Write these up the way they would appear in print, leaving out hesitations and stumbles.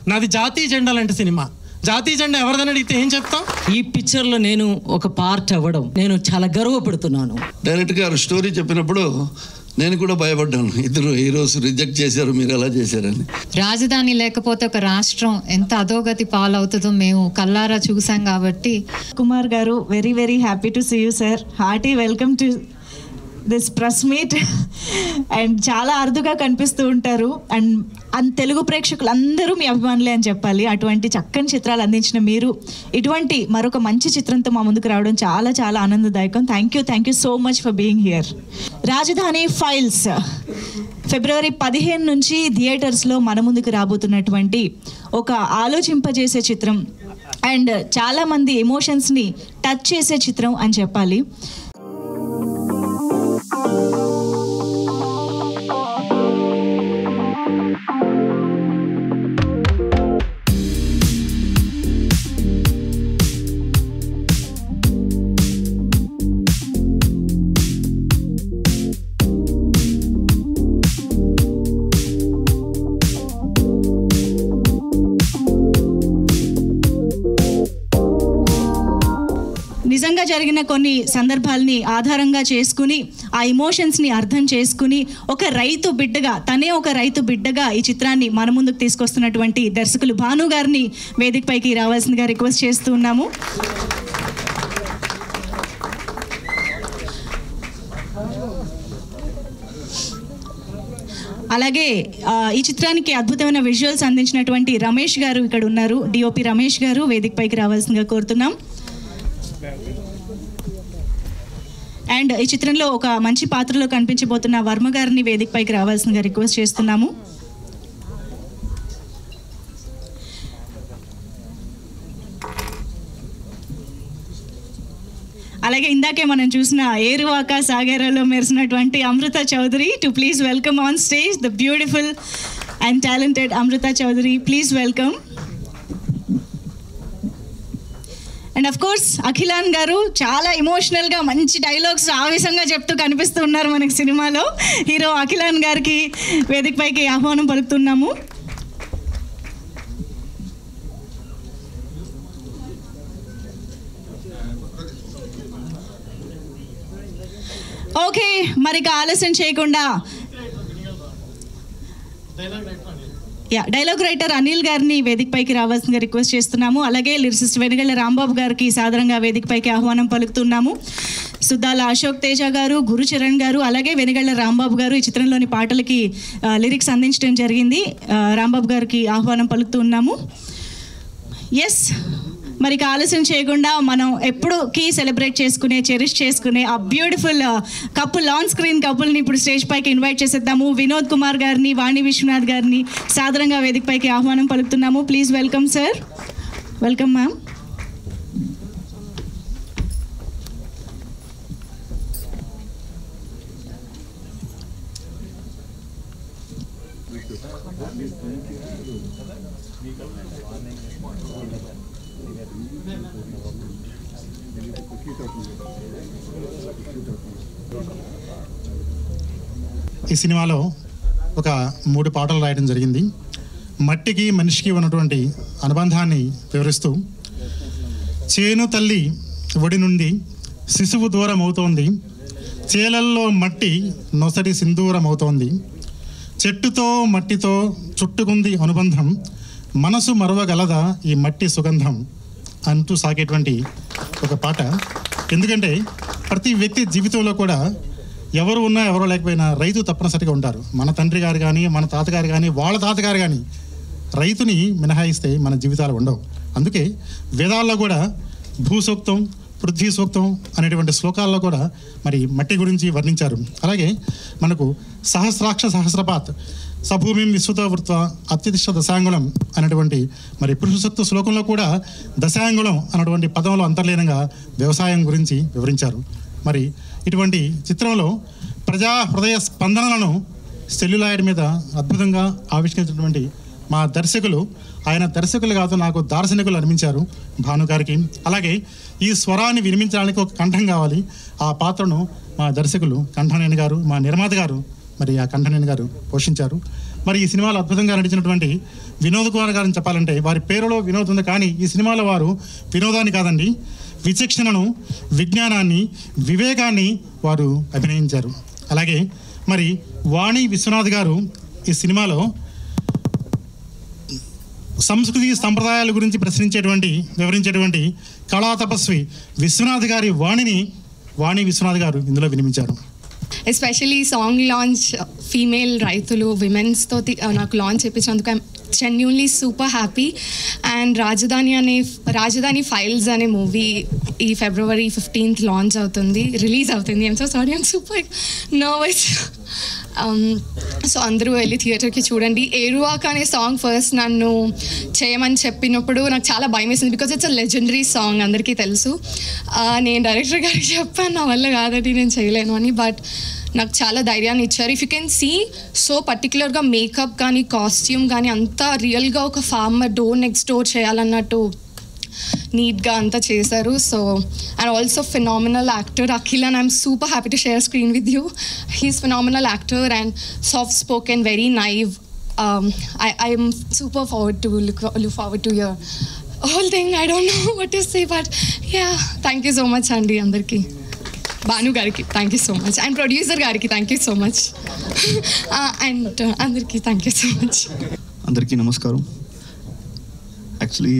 నాది జాతీయ జెండా లాంటి సినిమా. జాతీయ జెండా ఎవరిదని అడిగితే ఏం చెప్తాం? ఈ పిక్చర్లో నేను ఒక పార్ట్ అవ్వడం నేను చాలా గర్వపడుతున్నాను. డైరెక్టర్ గారు స్టోరీ చెప్పినప్పుడు నేను కూడా భయపడ్డాను. ఇద్దరు హీరోస్ రిజెక్ట్ చేశారు, మీరు ఎలా చేశారని. రాజధాని లేకపోతే ఒక రాష్ట్రం ఎంత అధోగతి పాలవుతుందో మేము కల్లారా చూసాం కాబట్టి. Kumar garu, very very happy to see you sir. Hearty welcome to this press meet. And చాలా అరుదుగా కనిపిస్తూ ఉంటారు. అండ్ తెలుగు ప్రేక్షకులు అందరూ మీ అభిమానులే అని చెప్పాలి. అటువంటి చక్కని చిత్రాలు అందించిన మీరు ఇటువంటి మరొక మంచి చిత్రంతో మా ముందుకు రావడం చాలా చాలా ఆనందదాయకం. Thank you so much for being here. రాజధాని ఫైల్స్ ఫిబ్రవరి 15 నుంచి థియేటర్స్లో మన ముందుకు రాబోతున్నటువంటి ఒక ఆలోచింపజేసే చిత్రం అండ్ చాలామంది ఎమోషన్స్ని టచ్ చేసే చిత్రం అని చెప్పాలి. నిజంగా జరిగిన కొన్ని సందర్భాలని ఆధారంగా చేసుకుని ఆ ఎమోషన్స్ని అర్థం చేసుకుని ఒక రైతు బిడ్డగా, తనే ఒక రైతు బిడ్డగా ఈ చిత్రాన్ని మన ముందుకు తీసుకొస్తున్నటువంటి దర్శకులు భాను గారిని వేదికపైకి రావాల్సిందిగా రిక్వెస్ట్ చేస్తూ ఉన్నాము. అలాగే ఈ చిత్రానికి అద్భుతమైన విజువల్స్ అందించినటువంటి రమేష్ గారు ఇక్కడ ఉన్నారు. డిఓపి రమేష్ గారు వేదికపైకి రావాల్సిందిగా కోరుతున్నాం. అండ్ ఈ చిత్రంలో ఒక మంచి పాత్రలో కనిపించబోతున్న వర్మ గారిని వేదికపైకి రావాల్సిందిగా రిక్వెస్ట్ చేస్తున్నాము. అలాగే ఇందాకే మనం చూసిన ఏరువాక సాగేరాలో మెరిసినటువంటి Amrutha Chowdary to please welcome on stage the beautiful and talented Amrutha Chowdary. Please welcome. And of course Akhilan గారు చాలా ఎమోషనల్గా మంచి డైలాగ్స్ ఆవేశంగా చెప్తూ కనిపిస్తూ ఉన్నారు మనకి సినిమాలో. హీరో అఖిలాన్ గారికి వేదికపైకి ఆహ్వానం పలుకుతున్నాము. ఓకే, మరి ఆలస్యం చేయకుండా డైలాగ్ రైటర్ అనిల్ గారిని వేదికపైకి రావాల్సిందిగా రిక్వెస్ట్ చేస్తున్నాము. అలాగే లిరిసిస్ట్ వెనుగళ్ళ రాంబాబు గారికి సాధారణంగా వేదికపైకి ఆహ్వానం పలుకుతున్నాము. సుద్దాల అశోక్ తేజ గారు, గురుచరణ్ గారు, అలాగే వెనుగళ్ళ రాంబాబు గారు ఈ చిత్రంలోని పాటలకి లిరిక్స్ అందించడం జరిగింది. రాంబాబు గారికి ఆహ్వానం పలుకుతున్నాము. ఎస్, మరి ఆలస్యం చేయకుండా మనం ఎప్పుడుకి సెలబ్రేట్ చేసుకునే, చెరిష్ చేసుకునే ఆ బ్యూటిఫుల్ కపుల్, ఆన్ స్క్రీన్ కపుల్ని ఇప్పుడు స్టేజ్ పైకి ఇన్వైట్ చేసేద్దాము. వినోద్ కుమార్ గారిని, వాణి విశ్వనాథ్ గారిని సాధారణంగా వేదిక పైకి ఆహ్వానం పలుకుతున్నాము. Please welcome sir. Welcome ma'am. ఈ సినిమాలో ఒక 3 పాటలు రాయడం జరిగింది. మట్టికి మనిషికి ఉన్నటువంటి అనుబంధాన్ని వివరిస్తూ, చేను తల్లి ఒడి నుండి శిశువు దూరం అవుతోంది, చేలల్లో మట్టి నొసటి సింధూరం అవుతోంది, చెట్టుతో మట్టితో చుట్టుకుంది అనుబంధం, మనసు మరవగలదా ఈ మట్టి సుగంధం అంటూ సాగేటువంటి ఒక పాట. ఎందుకంటే ప్రతి వ్యక్తి జీవితంలో కూడా ఎవరు ఉన్నా ఎవరో లేకపోయినా రైతు తప్పనిసరిగా ఉంటారు. మన తండ్రి గారు కానీ, మన తాతగారు కానీ, వాళ్ళ తాతగారు కానీ రైతుని మినహాయిస్తే మన జీవితాలు ఉండవు. అందుకే వేదాల్లో కూడా భూసూక్తం, పృథ్వీ సూక్తం అనేటువంటి శ్లోకాల్లో కూడా మరి మట్టి గురించి వర్ణించారు. అలాగే మనకు సహస్రాక్ష సహస్రపాత్ సభూమిం విశ్వతో వృత్వ అత్యతిష్ట దశాంగుళం అనేటువంటి మరి పురుష సూక్త శ్లోకంలో కూడా దశాంగుళం అనేటువంటి పదంలో అంతర్లీనంగా వ్యవసాయం గురించి వివరించారు. మరి ఇటువంటి చిత్రంలో ప్రజా హృదయ స్పందనలను సెల్యులాయిడ్ మీద అద్భుతంగా ఆవిష్కరించినటువంటి మా దర్శకులు, ఆయన దర్శకులు కాదు నాకు దార్శనికులు అనిపించారు భాను గారికి. అలాగే ఈ స్వరాన్ని వినిపించడానికి ఒక కంఠం కావాలి. ఆ పాత్రను మా దర్శకులు కంఠనేని గారు, మా నిర్మాత గారు మరి ఆ కంఠనేని గారు పోషించారు. మరి ఈ సినిమాలో అద్భుతంగా నటించినటువంటి వినోద్ కుమార్ గారిని చెప్పాలంటే వారి పేరులో వినోద్ ఉంది, కానీ ఈ సినిమాలో వారు వినోదాన్ని కాదండి, విచక్షణను, విజ్ఞానాన్ని, వివేకాన్ని వారు అభినయించారు. అలాగే మరి వాణి విశ్వనాథ్ గారు ఈ సినిమాలో సంస్కృతి సంప్రదాయాల గురించి వివరించేటువంటి కళా తపస్వి విశ్వనాథ్ గారి వాణి విశ్వనాథ్ గారు ఇందులో వినిపించారు. ఎస్పెషలీ సాంగ్ లాంచ్ ఫీమేల్ రైతులు విమెన్స్తో నాకు లాంచ్ చేయించినందుకు I'm genuinely super happy. And Rajadhani files అనే మూవీ ఈ February 15th రిలీజ్ అవుతుంది. I'm so sorry, I'm super nervous. So అందరూ వెళ్ళి థియేటర్కి చూడండి. ఏరువాక అనే సాంగ్ ఫస్ట్ నన్ను చేయమని చెప్పినప్పుడు నాకు చాలా భయం వేసింది, because it's a legendary song, అందరికీ తెలుసు. నేను డైరెక్టర్ గారికి చెప్పాను నా వల్ల కాదండి నేను చేయలేను అని, బట్ నాకు చాలా ధైర్యాన్ని ఇచ్చారు. If you can see so పర్టికులర్గా మేకప్ కానీ కాస్ట్యూమ్ కానీ అంతా రియల్గా ఒక ఫార్మర్ డోర్ నెక్స్ట్ డోర్ చేయాలన్నట్టు నీట్గా అంతా చేశారు. So and also phenomenal actor Akhil, and I'm super happy to share screen with you. He's phenomenal actor and soft spoken, very naive. I am super forward to look forward to your whole thing. I don't know what to say, but yeah, thank you so much Andy andarki. Banu gariki thank you so much, and producer gariki thank you so much. And andarki thank you so much. Andarki namaskaram. Actually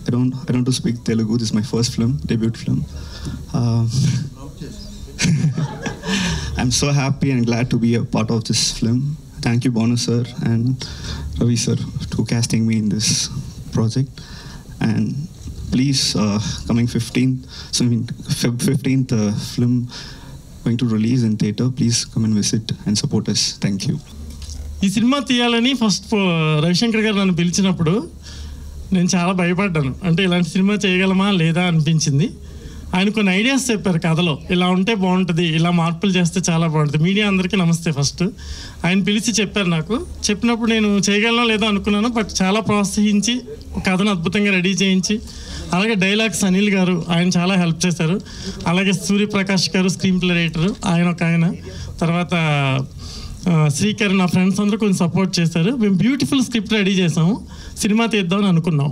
I don't to speak Telugu. This is my first film, debut film. I'm so happy and glad to be a part of this film. Thank you Bonu sir and Ravi sir to casting me in this project. And please coming 15th film going to release in theater. Please come and visit and support us. Thank you. ఈ cinema తీయాలని first Ravishankar గారు నన్ను పిలిచినప్పుడు నేను చాలా భయపడ్డాను. అంటే ఇలాంటి సినిమా చేయగలమా లేదా అనిపించింది. ఆయన కొన్ని ఐడియాస్ చెప్పారు కథలో, ఇలా ఉంటే బాగుంటుంది, ఇలా మార్పులు చేస్తే చాలా బాగుంటుంది. మీడియా అందరికీ నమస్తే. ఫస్ట్ ఆయన పిలిచి చెప్పారు. నాకు చెప్పినప్పుడు నేను చేయగలనో లేదో అనుకున్నాను, బట్ చాలా ప్రోత్సహించి కథను అద్భుతంగా రెడీ చేయించి, అలాగే డైలాగ్స్ అనిల్ గారు ఆయన చాలా హెల్ప్ చేశారు. అలాగే సూర్యప్రకాష్ గారు స్క్రీన్ ప్లే రైటర్, ఆయన తర్వాత శ్రీకర్, నా ఫ్రెండ్స్ అందరూ కొంచెం సపోర్ట్ చేశారు. మేము బ్యూటిఫుల్ స్క్రిప్ట్ రెడీ చేసాము, సినిమా తీద్దామని అనుకున్నాం.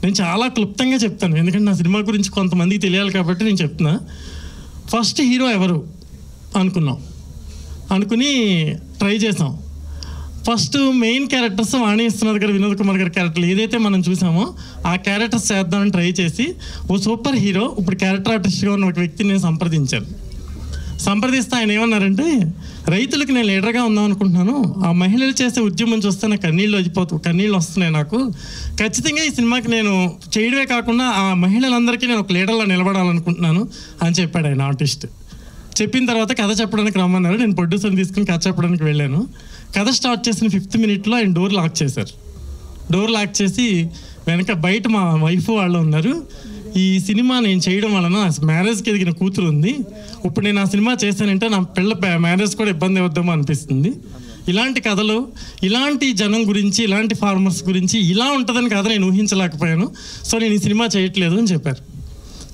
నేను చాలా క్లుప్తంగా చెప్తాను, ఎందుకంటే నా సినిమా గురించి కొంతమందికి తెలియాలి కాబట్టి నేను చెప్తున్నా. ఫస్ట్ హీరో ఎవరు అనుకుని ట్రై చేసాం. ఫస్ట్ మెయిన్ క్యారెక్టర్స్ వాణి విశ్వనాథ్ గారు, వినోద్ కుమార్ గారి క్యారెక్టర్లు ఏదైతే మనం చూసామో ఆ క్యారెక్టర్స్ చేద్దామని ట్రై చేసి ఓ సూపర్ హీరో, ఇప్పుడు క్యారెక్టర్ ఆర్టిస్ట్గా ఉన్న ఒక వ్యక్తిని నేను సంప్రదిస్తే ఆయన ఏమన్నారంటే, రైతులకు నేను లీడర్గా ఉందాం అనుకుంటున్నాను, ఆ మహిళలు చేసే ఉద్యమం చూస్తే నాకు కన్నీళ్ళు వస్తున్నాయి, నాకు ఖచ్చితంగా ఈ సినిమాకి నేను చేయడమే కాకుండా ఆ మహిళలందరికీ నేను ఒక లీడర్లా నిలబడాలనుకుంటున్నాను అని చెప్పాడు ఆయన ఆర్టిస్ట్. చెప్పిన తర్వాత కథ చెప్పడానికి రమ్మన్నారు. నేను ప్రొడ్యూసర్ని తీసుకుని కథ చెప్పడానికి వెళ్ళాను. కథ స్టార్ట్ చేసిన 5th minute ఆయన డోర్ లాక్ చేశారు. డోర్ లాక్ చేసి బయట మా వైఫ్ వాళ్ళు ఉన్నారు. ఈ సినిమా నేను చేయడం వలన మ్యారేజ్కి ఎదిగిన కూతురు ఉంది, ఇప్పుడు నేను ఆ సినిమా చేశానంటే నా పిల్ల మ్యారేజ్ కూడా ఇబ్బంది అవుద్దామో అనిపిస్తుంది. ఇలాంటి కథలు, ఇలాంటి జనం గురించి, ఇలాంటి ఫార్మర్స్ గురించి ఇలా ఉంటుందని కథ నేను ఊహించలేకపోయాను, సో నేను ఈ సినిమా చేయట్లేదు అని చెప్పారు.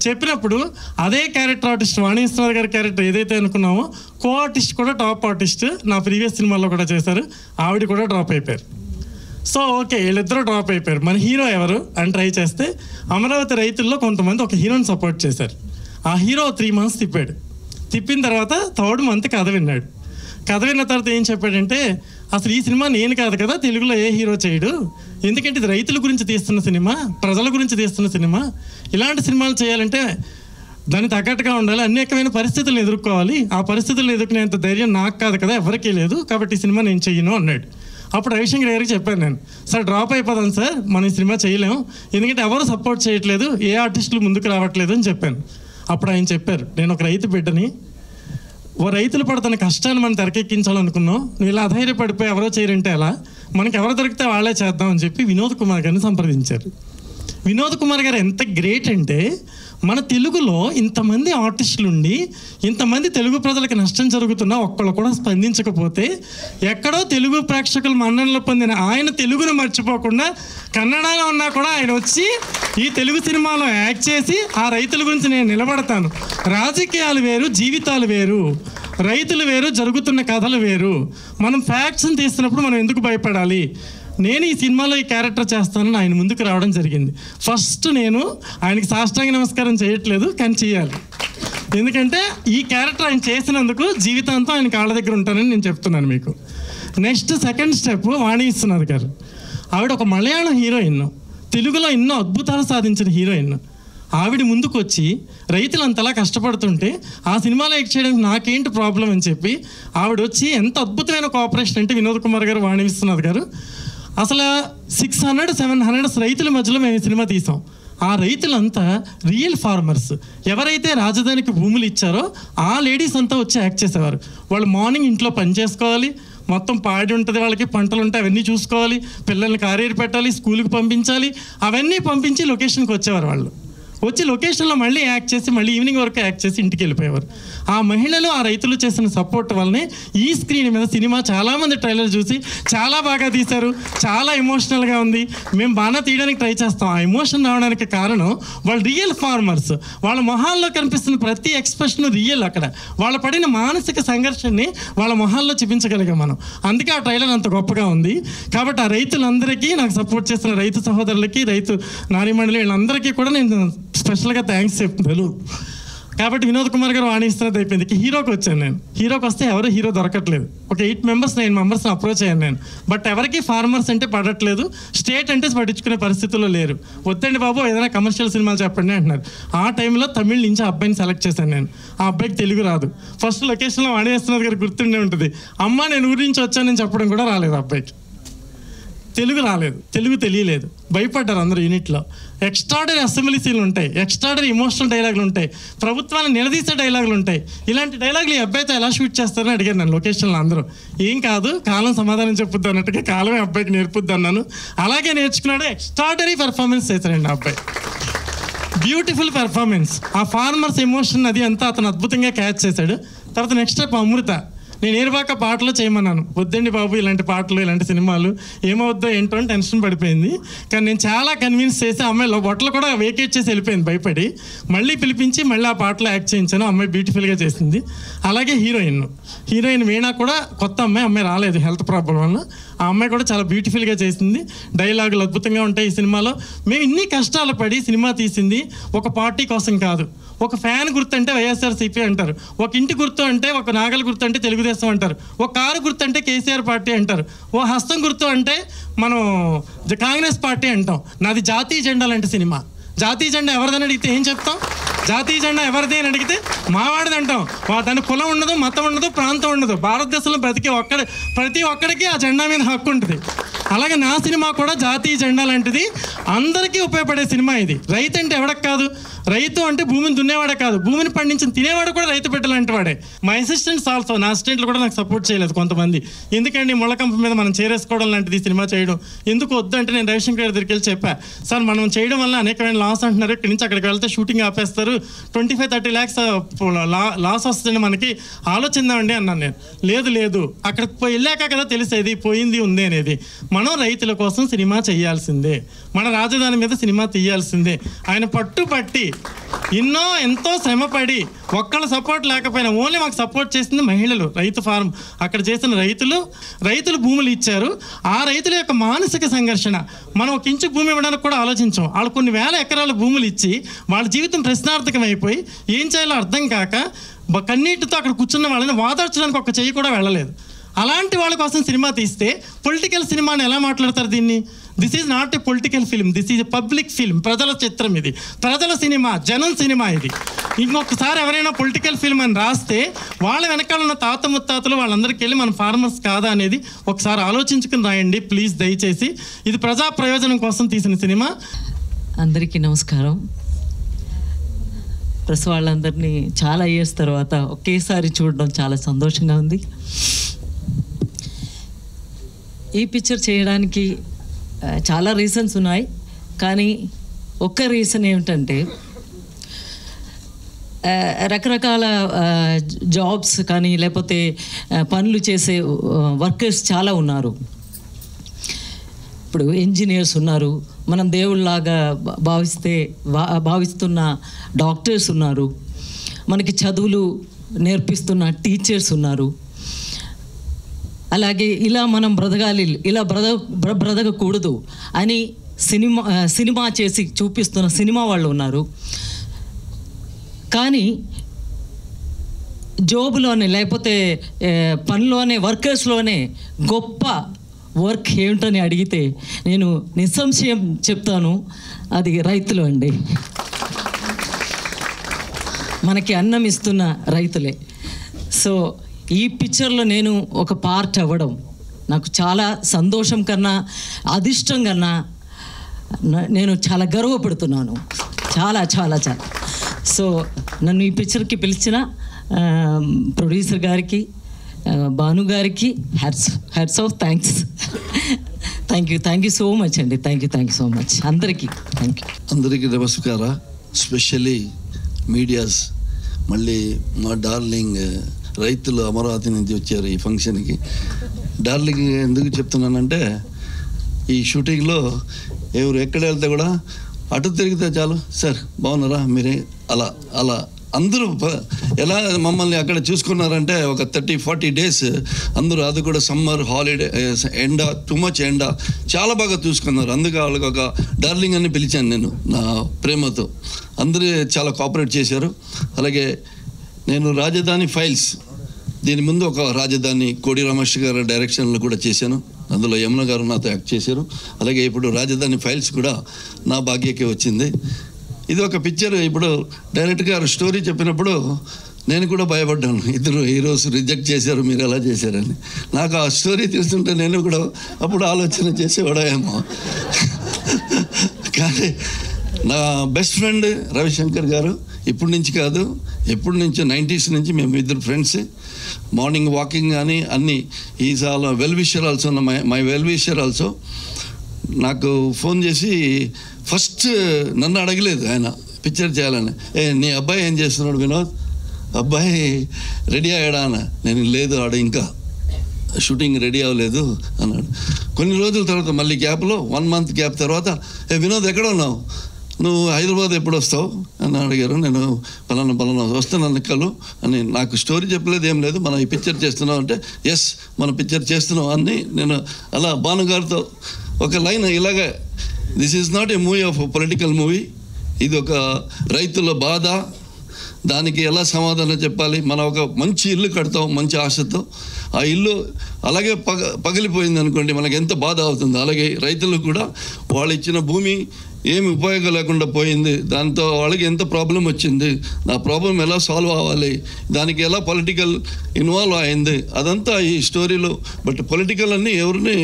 చెప్పినప్పుడు అదే క్యారెక్టర్ ఆర్టిస్ట్ వాణి విశ్వనాథ్ గారి క్యారెక్టర్ ఏదైతే అనుకున్నామో కో ఆర్టిస్ట్ కూడా టాప్ ఆర్టిస్ట్ నా ప్రీవియస్ సినిమాల్లో కూడా చేశారు, ఆవిడ కూడా డ్రాప్ అయిపోయారు. సో ఓకే, వీళ్ళిద్దరూ డ్రాప్ అయిపోయారు. మన హీరో ఎవరు అని ట్రై చేస్తే అమరావతి రైతుల్లో కొంతమంది ఒక హీరోని సపోర్ట్ చేశారు. ఆ హీరో 3 months తిప్పిన తర్వాత 3rd month కథ విన్నాడు. కథ విన్న తర్వాత ఏం చెప్పాడంటే, అసలు ఈ సినిమా నేను కాదు కదా, తెలుగులో ఏ హీరో చేయడు, ఎందుకంటే ఇది రైతుల గురించి తీస్తున్న సినిమా, ప్రజల గురించి తీస్తున్న సినిమా, ఇలాంటి సినిమాలు చేయాలంటే దాన్ని తగ్గట్టుగా ఉండాలి, అనేకమైన పరిస్థితులను ఎదుర్కోవాలి, ఆ పరిస్థితులను ఎదుర్కొనేంత ధైర్యం నాకు కాదు కదా, ఎవరికీ లేదు, కాబట్టి ఈ సినిమా నేను చెయ్యను అన్నాడు. అప్పుడు రవిశంకర్ గారికి చెప్పాను నేను, సార్ డ్రాప్ అయిపోదాం సార్, మనం ఈ సినిమా చేయలేము, ఎందుకంటే ఎవరు సపోర్ట్ చేయట్లేదు, ఏ ఆర్టిస్టులు ముందుకు రావట్లేదు అని చెప్పాను. అప్పుడు ఆయన చెప్పారు, నేను ఒక రైతు బిడ్డని, ఓ రైతులు పడుతున్న కష్టాన్ని మనం తెరకెక్కించాలనుకున్నాం, నువ్వు ఇలా అధైర్యపడిపోయి ఎవరో చేయరంటే ఎలా, మనకి ఎవరు దొరికితే వాళ్ళే చేద్దామని చెప్పి వినోద్ కుమార్ గారిని సంప్రదించారు. వినోద్ కుమార్ గారు ఎంత గ్రేట్ అంటే, మన తెలుగులో ఇంతమంది ఆర్టిస్టులు ఉండి ఇంతమంది తెలుగు ప్రజలకు నష్టం జరుగుతున్నా ఒక్కళ్ళు కూడా స్పందించకపోతే, ఎక్కడో తెలుగు ప్రేక్షకులు మన్ననలు పొందిన ఆయన తెలుగును మర్చిపోకుండా కన్నడలో ఉన్నా కూడా ఆయన వచ్చి ఈ తెలుగు సినిమాలో యాక్ట్ చేసి ఆ రైతుల గురించి నేను నిలబడతాను, రాజకీయాలు వేరు, జీవితాలు వేరు, రైతులు వేరు, జరుగుతున్న కథలు వేరు. మనం ఫ్యాక్ట్స్ని తీస్తున్నప్పుడు మనం ఎందుకు భయపడాలి? నేను ఈ సినిమాలో ఈ క్యారెక్టర్ చేస్తానని ఆయన ముందుకు రావడం జరిగింది. ఫస్ట్ నేను ఆయనకి సాష్టాంగ నమస్కారం చేయట్లేదు, కానీ చేయాలి. ఎందుకంటే ఈ క్యారెక్టర్ ఆయన చేసినందుకు జీవితాంతం ఆయన కాళ్ళ దగ్గర ఉంటానని నేను చెప్తున్నాను మీకు. నెక్స్ట్ సెకండ్ స్టెప్ వాణి విశ్వనాథ్ గారు. ఆవిడ ఒక మలయాళం హీరోయిన్, తెలుగులో ఎన్నో అద్భుతాలు సాధించిన హీరోయిన్. ఆవిడ ముందుకు వచ్చి రైతులు అంతలా కష్టపడుతుంటే ఆ సినిమాలో యాక్ట్ చేయడానికి నాకేంటి ప్రాబ్లం అని చెప్పి ఆవిడ వచ్చి ఎంత అద్భుతమైన కోఆపరేషన్ అంటే వినోద్ కుమార్ గారు, వాణి విశ్వనాథ్ గారు. అసలు 600-700 రైతుల మధ్యలో మేము ఈ సినిమా తీసాం. ఆ రైతులంతా రియల్ ఫార్మర్స్. ఎవరైతే రాజధానికి భూములు ఇచ్చారో ఆ లేడీస్ అంతా వచ్చి యాక్ట్ చేసేవారు. వాళ్ళు మార్నింగ్ ఇంట్లో పని చేసుకోవాలి, మొత్తం పాడి ఉంటుంది, వాళ్ళకి పంటలు ఉంటాయి, అవన్నీ చూసుకోవాలి, పిల్లల్ని కారేరు పెట్టాలి, స్కూల్కి పంపించాలి, అవన్నీ పంపించి లొకేషన్కి వచ్చేవారు. వాళ్ళు వచ్చి లొకేషన్లో మళ్ళీ యాక్ట్ చేసి మళ్ళీ ఈవినింగ్ వరకు యాక్ట్ చేసి ఇంటికి వెళ్ళిపోయేవారు. ఆ మహిళలు, ఆ రైతులు చేసిన సపోర్ట్ వల్లనే ఈ స్క్రీన్ మీద సినిమా చాలామంది ట్రైలర్ చూసి చాలా బాగా తీశారు, చాలా ఎమోషనల్గా ఉంది, మేము బాగా తీయడానికి ట్రై చేస్తాం. ఆ ఎమోషన్ రావడానికి కారణం వాళ్ళు రియల్ ఫార్మర్స్. వాళ్ళ మొహాల్లో కనిపిస్తున్న ప్రతి ఎక్స్ప్రెషన్ రియల్. అక్కడ వాళ్ళు పడిన మానసిక సంఘర్షణని వాళ్ళ మొహాల్లో చూపించగలిగాం మనం. అందుకే ఆ ట్రైలర్ అంత గొప్పగా ఉంది. కాబట్టి ఆ రైతులందరికీ, నాకు సపోర్ట్ చేసిన రైతు సహోదరులకి, రైతు నారీమణులు, వీళ్ళందరికీ కూడా నేను స్పెషల్గా థ్యాంక్స్ చెప్తున్నాను. కాబట్టి వినోద్ కుమార్ గారు వాణి విశ్వనాథ్ అయిపోయింది. హీరోకి వచ్చాను నేను. హీరోకి వస్తే ఎవరు హీరో దొరకట్లేదు. ఒక 8 members 9 members అప్రోచ్ అయ్యాను నేను. బట్ ఎవరికి ఫార్మర్స్ అంటే పడట్లేదు, స్టేట్ అంటే పట్టించుకునే పరిస్థితుల్లో లేరు. వద్దండి బాబు ఏదైనా కమర్షియల్ సినిమాలు చెప్పండి అంటున్నారు. ఆ టైంలో తమిళ నుంచి ఆ అబ్బాయిని సెలెక్ట్ చేశాను నేను. ఆ అబ్బాయికి తెలుగు రాదు. ఫస్ట్ లొకేషన్లో వాణి విశ్వనాథ్ గారు గుర్తుండే ఉంటుంది. అమ్మ నేను ఊరి నుంచి వచ్చానని చెప్పడం కూడా రాలేదు ఆ అబ్బాయికి. తెలుగు రాలేదు, తెలుగు తెలియలేదు, భయపడ్డారు అందరూ యూనిట్లో. ఎక్స్ట్రాడరీ అసెంబ్లీ సీన్లు ఉంటాయి, ఎక్స్ట్రాడరీ ఎమోషనల్ డైలాగులు ఉంటాయి, ప్రభుత్వాన్ని నిలదీసే డైలాగులు ఉంటాయి. ఇలాంటి డైలాగులు ఈ అబ్బాయితో ఎలా షూట్ చేస్తారని అడిగారు నన్ను లొకేషన్లో అందరూ. ఏం కాదు, కాలం సమాధానం చెప్పుద్ది అన్నట్టుగా కాలమే అబ్బాయికి నేర్పుద్ది అన్నాను. అలాగే నేర్చుకున్నాడు. ఎక్స్ట్రాడరీ పెర్ఫార్మెన్స్ చేశారండి ఆ అబ్బాయి. Beautiful performance. ఆ ఫార్మర్స్ ఎమోషన్ అది అంతా అతను అద్భుతంగా క్యాచ్ చేశాడు. తర్వాత నెక్స్ట్ స్టెప్ అమృత. నేను ఏరువాక పాటలు చేయమన్నాను. వద్దండి బాబు ఇలాంటి పాటలు, ఇలాంటి సినిమాలు ఏమవుద్దో ఏంటో అని టెన్షన్ పడిపోయింది. కానీ నేను చాలా కన్విన్స్ చేసి అమ్మాయిలో బొట్టలు కూడా వేకేట్ చేసి వెళ్ళిపోయింది భయపడి. మళ్ళీ పిలిపించి మళ్ళీ ఆ పాటలో యాక్ట్ చేయించాను. అమ్మాయి బ్యూటిఫుల్గా చేసింది. అలాగే హీరోయిన్ వీణా కూడా కొత్త అమ్మాయి రాలేదు హెల్త్ ప్రాబ్లం వల్ల. ఆ అమ్మాయి కూడా చాలా బ్యూటిఫుల్గా చేసింది. డైలాగులు అద్భుతంగా ఉంటాయి ఈ సినిమాలో. మేము ఇన్ని కష్టాలు పడి సినిమా తీసింది ఒక పార్టీ కోసం కాదు. ఒక ఫ్యాన్ గుర్తు అంటే వైఎస్ఆర్సీపీ అంటారు, ఒక ఇంటి గుర్తు అంటే, ఒక నాగల గుర్తు అంటే తెలుగుదేశం అంటారు, ఒక కారు గుర్తు అంటే కేసీఆర్ పార్టీ అంటారు, ఓ హస్తం గుర్తు అంటే మనం కాంగ్రెస్ పార్టీ అంటాం. నాది జాతీయ జెండా లాంటి సినిమా. జాతీయ జెండా ఎవరిదని అడిగితే ఏం చెప్తాం? జాతీయ జెండా ఎవరిది అని అడిగితే మావాడిది అంటాం. దాని కులం ఉండదు, మతం ఉండదు, ప్రాంతం ఉండదు. భారతదేశంలో ప్రతి ఒక్కడికి ఆ జెండా మీద హక్కు ఉంటుంది. అలాగే నా సినిమా కూడా జాతీయ జెండా లాంటిది, అందరికీ ఉపయోగపడే సినిమా ఇది. రైతు అంటే ఎవడకు కాదు, రైతు అంటే భూమిని దున్నేవాడే కాదు, భూమిని పండించిన తినేవాడు కూడా రైతు బిడ్డ లాంటి వాడే. మా అసిస్టెంట్స్ ఆల్సో, నా అసిస్టెంట్లు కూడా నాకు సపోర్ట్ చేయలేదు కొంతమంది. ఎందుకండి ముళ్ళకంప మీద మనం చేరేసుకోవడం లాంటిది సినిమా చేయడం ఎందుకు వద్దు అంటే, నేను రవిశంకర్ గారి దగ్గరికి వెళ్ళి చెప్పా, సార్ మనం చేయడం వల్ల అనేకమైన లాస్ అంటున్నారు, ఇక్కడి నుంచి అక్కడికి వెళ్తే షూటింగ్ ఆపేస్తారు, 25-30 lakhs లాస్ వస్తుంది, మనకి ఆలోచిందామండి అన్నాను నేను. లేదు అక్కడికి వెళ్ళాక కదా తెలిసేది పోయింది ఉంది అనేది. మనం రైతుల కోసం సినిమా చేయాల్సిందే, మన రాజధాని మీద సినిమా తీయాల్సిందే. ఆయన పట్టుబట్టి ఎంతో శ్రమపడి ఒక్కళ్ళ సపోర్ట్ లేకపోయినా ఓన్లీ మాకు సపోర్ట్ చేసింది మహిళలు. రైతు ఫార్మ్ అక్కడ చేసిన రైతులు భూములు ఇచ్చారు. ఆ రైతుల యొక్క మానసిక సంఘర్షణ మనం ఒక ఇంచు భూమి ఇవ్వడానికి కూడా ఆలోచించాం. వాళ్ళు కొన్ని వేల ఎకరాల భూములు ఇచ్చి వాళ్ళ జీవితం ప్రశ్నార్థకం అయిపోయి ఏం చేయాలో అర్థం కాక కన్నీటితో అక్కడ కూర్చున్న వాళ్ళని వాదార్చడానికి ఒక చెయ్యి కూడా వెళ్ళలేదు. అలాంటి వాళ్ళ కోసం సినిమా తీస్తే పొలిటికల్ సినిమాని ఎలా మాట్లాడతారు దీన్ని? This is not a political film, this is a public film. ప్రజల చిత్రం ఇది, ప్రజల సినిమా, జనం సినిమా ఇది. ఇంకొకసారి ఎవరైనా పొలిటికల్ ఫిల్మ్ అని రాస్తే వాళ్ళ వెనకాల ఉన్న తాత ముత్తాతలు వాళ్ళందరికీ వెళ్ళి మన ఫార్మర్స్ కాదా అనేది ఒకసారి ఆలోచించుకుని రాయండి ప్లీజ్, దయచేసి. ఇది ప్రజా ప్రయోజనం కోసం తీసిన సినిమా. అందరికీ నమస్కారం. ప్రెస్ వాళ్ళందరినీ చాలా ఇయర్స్ తర్వాత ఒకేసారి చూడడం చాలా సంతోషంగా ఉంది. ఈ పిక్చర్ చేయడానికి చాలా రీజన్స్ ఉన్నాయి, కానీ ఒక్క రీజన్ ఏమిటంటే రకరకాల జాబ్స్ కానీ లేకపోతే పనులు చేసే వర్కర్స్ చాలా ఉన్నారు. ఇప్పుడు ఇంజనీర్స్ ఉన్నారు, మనం దేవుళ్ళలాగా భావిస్తున్న డాక్టర్స్ ఉన్నారు, మనకి చదువులు నేర్పిస్తున్న టీచర్స్ ఉన్నారు. అలాగే ఇలా మనం బ్రతకాలి, ఇలా బ్రతకకూడదు అని సినిమా చేసి చూపిస్తున్న సినిమా వాళ్ళు ఉన్నారు. కానీ జాబ్లోనే లేకపోతే పనిలోనే వర్కర్స్లోనే గొప్ప వర్క్ ఏమిటని అడిగితే నేను నిస్సంశయం చెప్తాను, అది రైతులు అండి. మనకి అన్నం ఇస్తున్న రైతులే. సో ఈ పిక్చర్లో నేను ఒక పార్ట్ అవ్వడం నాకు చాలా సంతోషం కన్నా అదిష్టం కన్నా నేను చాలా గర్వపడుతున్నాను, చాలా చాలా చాలా. సో నన్ను ఈ పిక్చర్కి పిలిచిన ప్రొడ్యూసర్ గారికి, భాను గారికి hats off thanks. Thank you so much అండి. థ్యాంక్ యూ సో మచ్ అందరికీ. Thank you. అందరికీ నమస్కార. స్పెషల్లీ మీడియాస్, మళ్ళీ మా డార్లింగ్ రైతులు అమరావతి నుంచి వచ్చారు ఈ ఫంక్షన్కి. డార్లింగ్ ఎందుకు చెప్తున్నానంటే, ఈ షూటింగ్లో ఎవరు ఎక్కడ వెళ్తే కూడా అటు తిరిగితే చాలు, సార్ బాగున్నారా మీరే, అలా అలా అందరూ ఎలా మమ్మల్ని అక్కడ చూసుకున్నారంటే ఒక 30-40 days అందరూ, అది కూడా సమ్మర్ హాలిడే, ఎండ, టూ మచ్ ఎండ, చాలా బాగా చూసుకున్నారు. అందుకే వాళ్ళకి ఒక డార్లింగ్ అని పిలిచాను నేను నా ప్రేమతో. అందరూ చాలా కోఆపరేట్ చేశారు. అలాగే నేను రాజధాని ఫైల్స్, దీని ముందు ఒక రాజధాని కోడి రమేష్ గారు డైరెక్షన్లో కూడా చేశాను, అందులో యమున గారు నాతో యాక్ట్ చేశారు. అలాగే ఇప్పుడు రాజధాని ఫైల్స్ కూడా నా భాగ్యకే వచ్చింది. ఇది ఒక పిక్చర్. ఇప్పుడు డైరెక్టర్ గారు స్టోరీ చెప్పినప్పుడు నేను కూడా భయపడ్డాను, ఇద్దరు హీరోస్ రిజెక్ట్ చేశారు, మీరు ఎలా చేశారని. నాకు ఆ స్టోరీ తెలుస్తుంటే నేను కూడా అప్పుడు ఆలోచన చేసేవాడేమో. కానీ నా బెస్ట్ ఫ్రెండ్ రవిశంకర్ గారు, ఇప్పటి నుంచి కాదు, ఎప్పటి నుంచో 90s నుంచి మేము ఇద్దరు ఫ్రెండ్స్. మార్నింగ్ వాకింగ్ కానీ అన్నీ. Is all well wisher also, my well wisher also. నాకు ఫోన్ చేసి ఫస్ట్ నన్ను అడగలేదు ఆయన పిక్చర్ చేయాలని, నీ అబ్బాయి ఏం చేస్తున్నాడు వినోద్, అబ్బాయి రెడీ అయ్యాడా అన్న. నేను లేదు, ఆడ ఇంకా షూటింగ్ రెడీ అవ్వలేదు అన్నాడు. కొన్ని రోజుల తర్వాత మళ్ళీ గ్యాప్లో 1 month గ్యాప్ తర్వాత, వినోద్ ఎక్కడ ఉన్నావు, నువ్వు హైదరాబాద్ ఎప్పుడు వస్తావు అని అడిగారు. నేను పలానా వస్తున్నాను కలు అని. నాకు స్టోరీ చెప్పలేదు, ఏం లేదు, మనం ఈ పిక్చర్ చేస్తున్నాం అంటే, ఎస్ మన పిక్చర్ చేస్తున్నాం అని. నేను అలా భానుగారితో ఒక లైన్ ఇలాగే, this is not a movie of political movie, ఇది ఒక రైతుల బాధ, దానికి ఎలా సమాధానం చెప్పాలి. మనం ఒక మంచి ఇల్లు కడతాం మంచి ఆశతో, ఆ ఇల్లు అలాగే పగిలిపోయింది అనుకోండి, మనకి ఎంత బాధ అవుతుంది. అలాగే రైతులకు కూడా వాళ్ళు ఇచ్చిన భూమి ఏమి ఉపయోగం లేకుండా పోయింది, దాంతో వాళ్ళకి ఎంత ప్రాబ్లం వచ్చింది, నా ప్రాబ్లం ఎలా సాల్వ్ అవ్వాలి, దానికి ఎలా పొలిటికల్ ఇన్వాల్వ్ అయింది, అదంతా ఈ స్టోరీలో. బట్ పొలిటికల్ అన్నీ ఎవరిని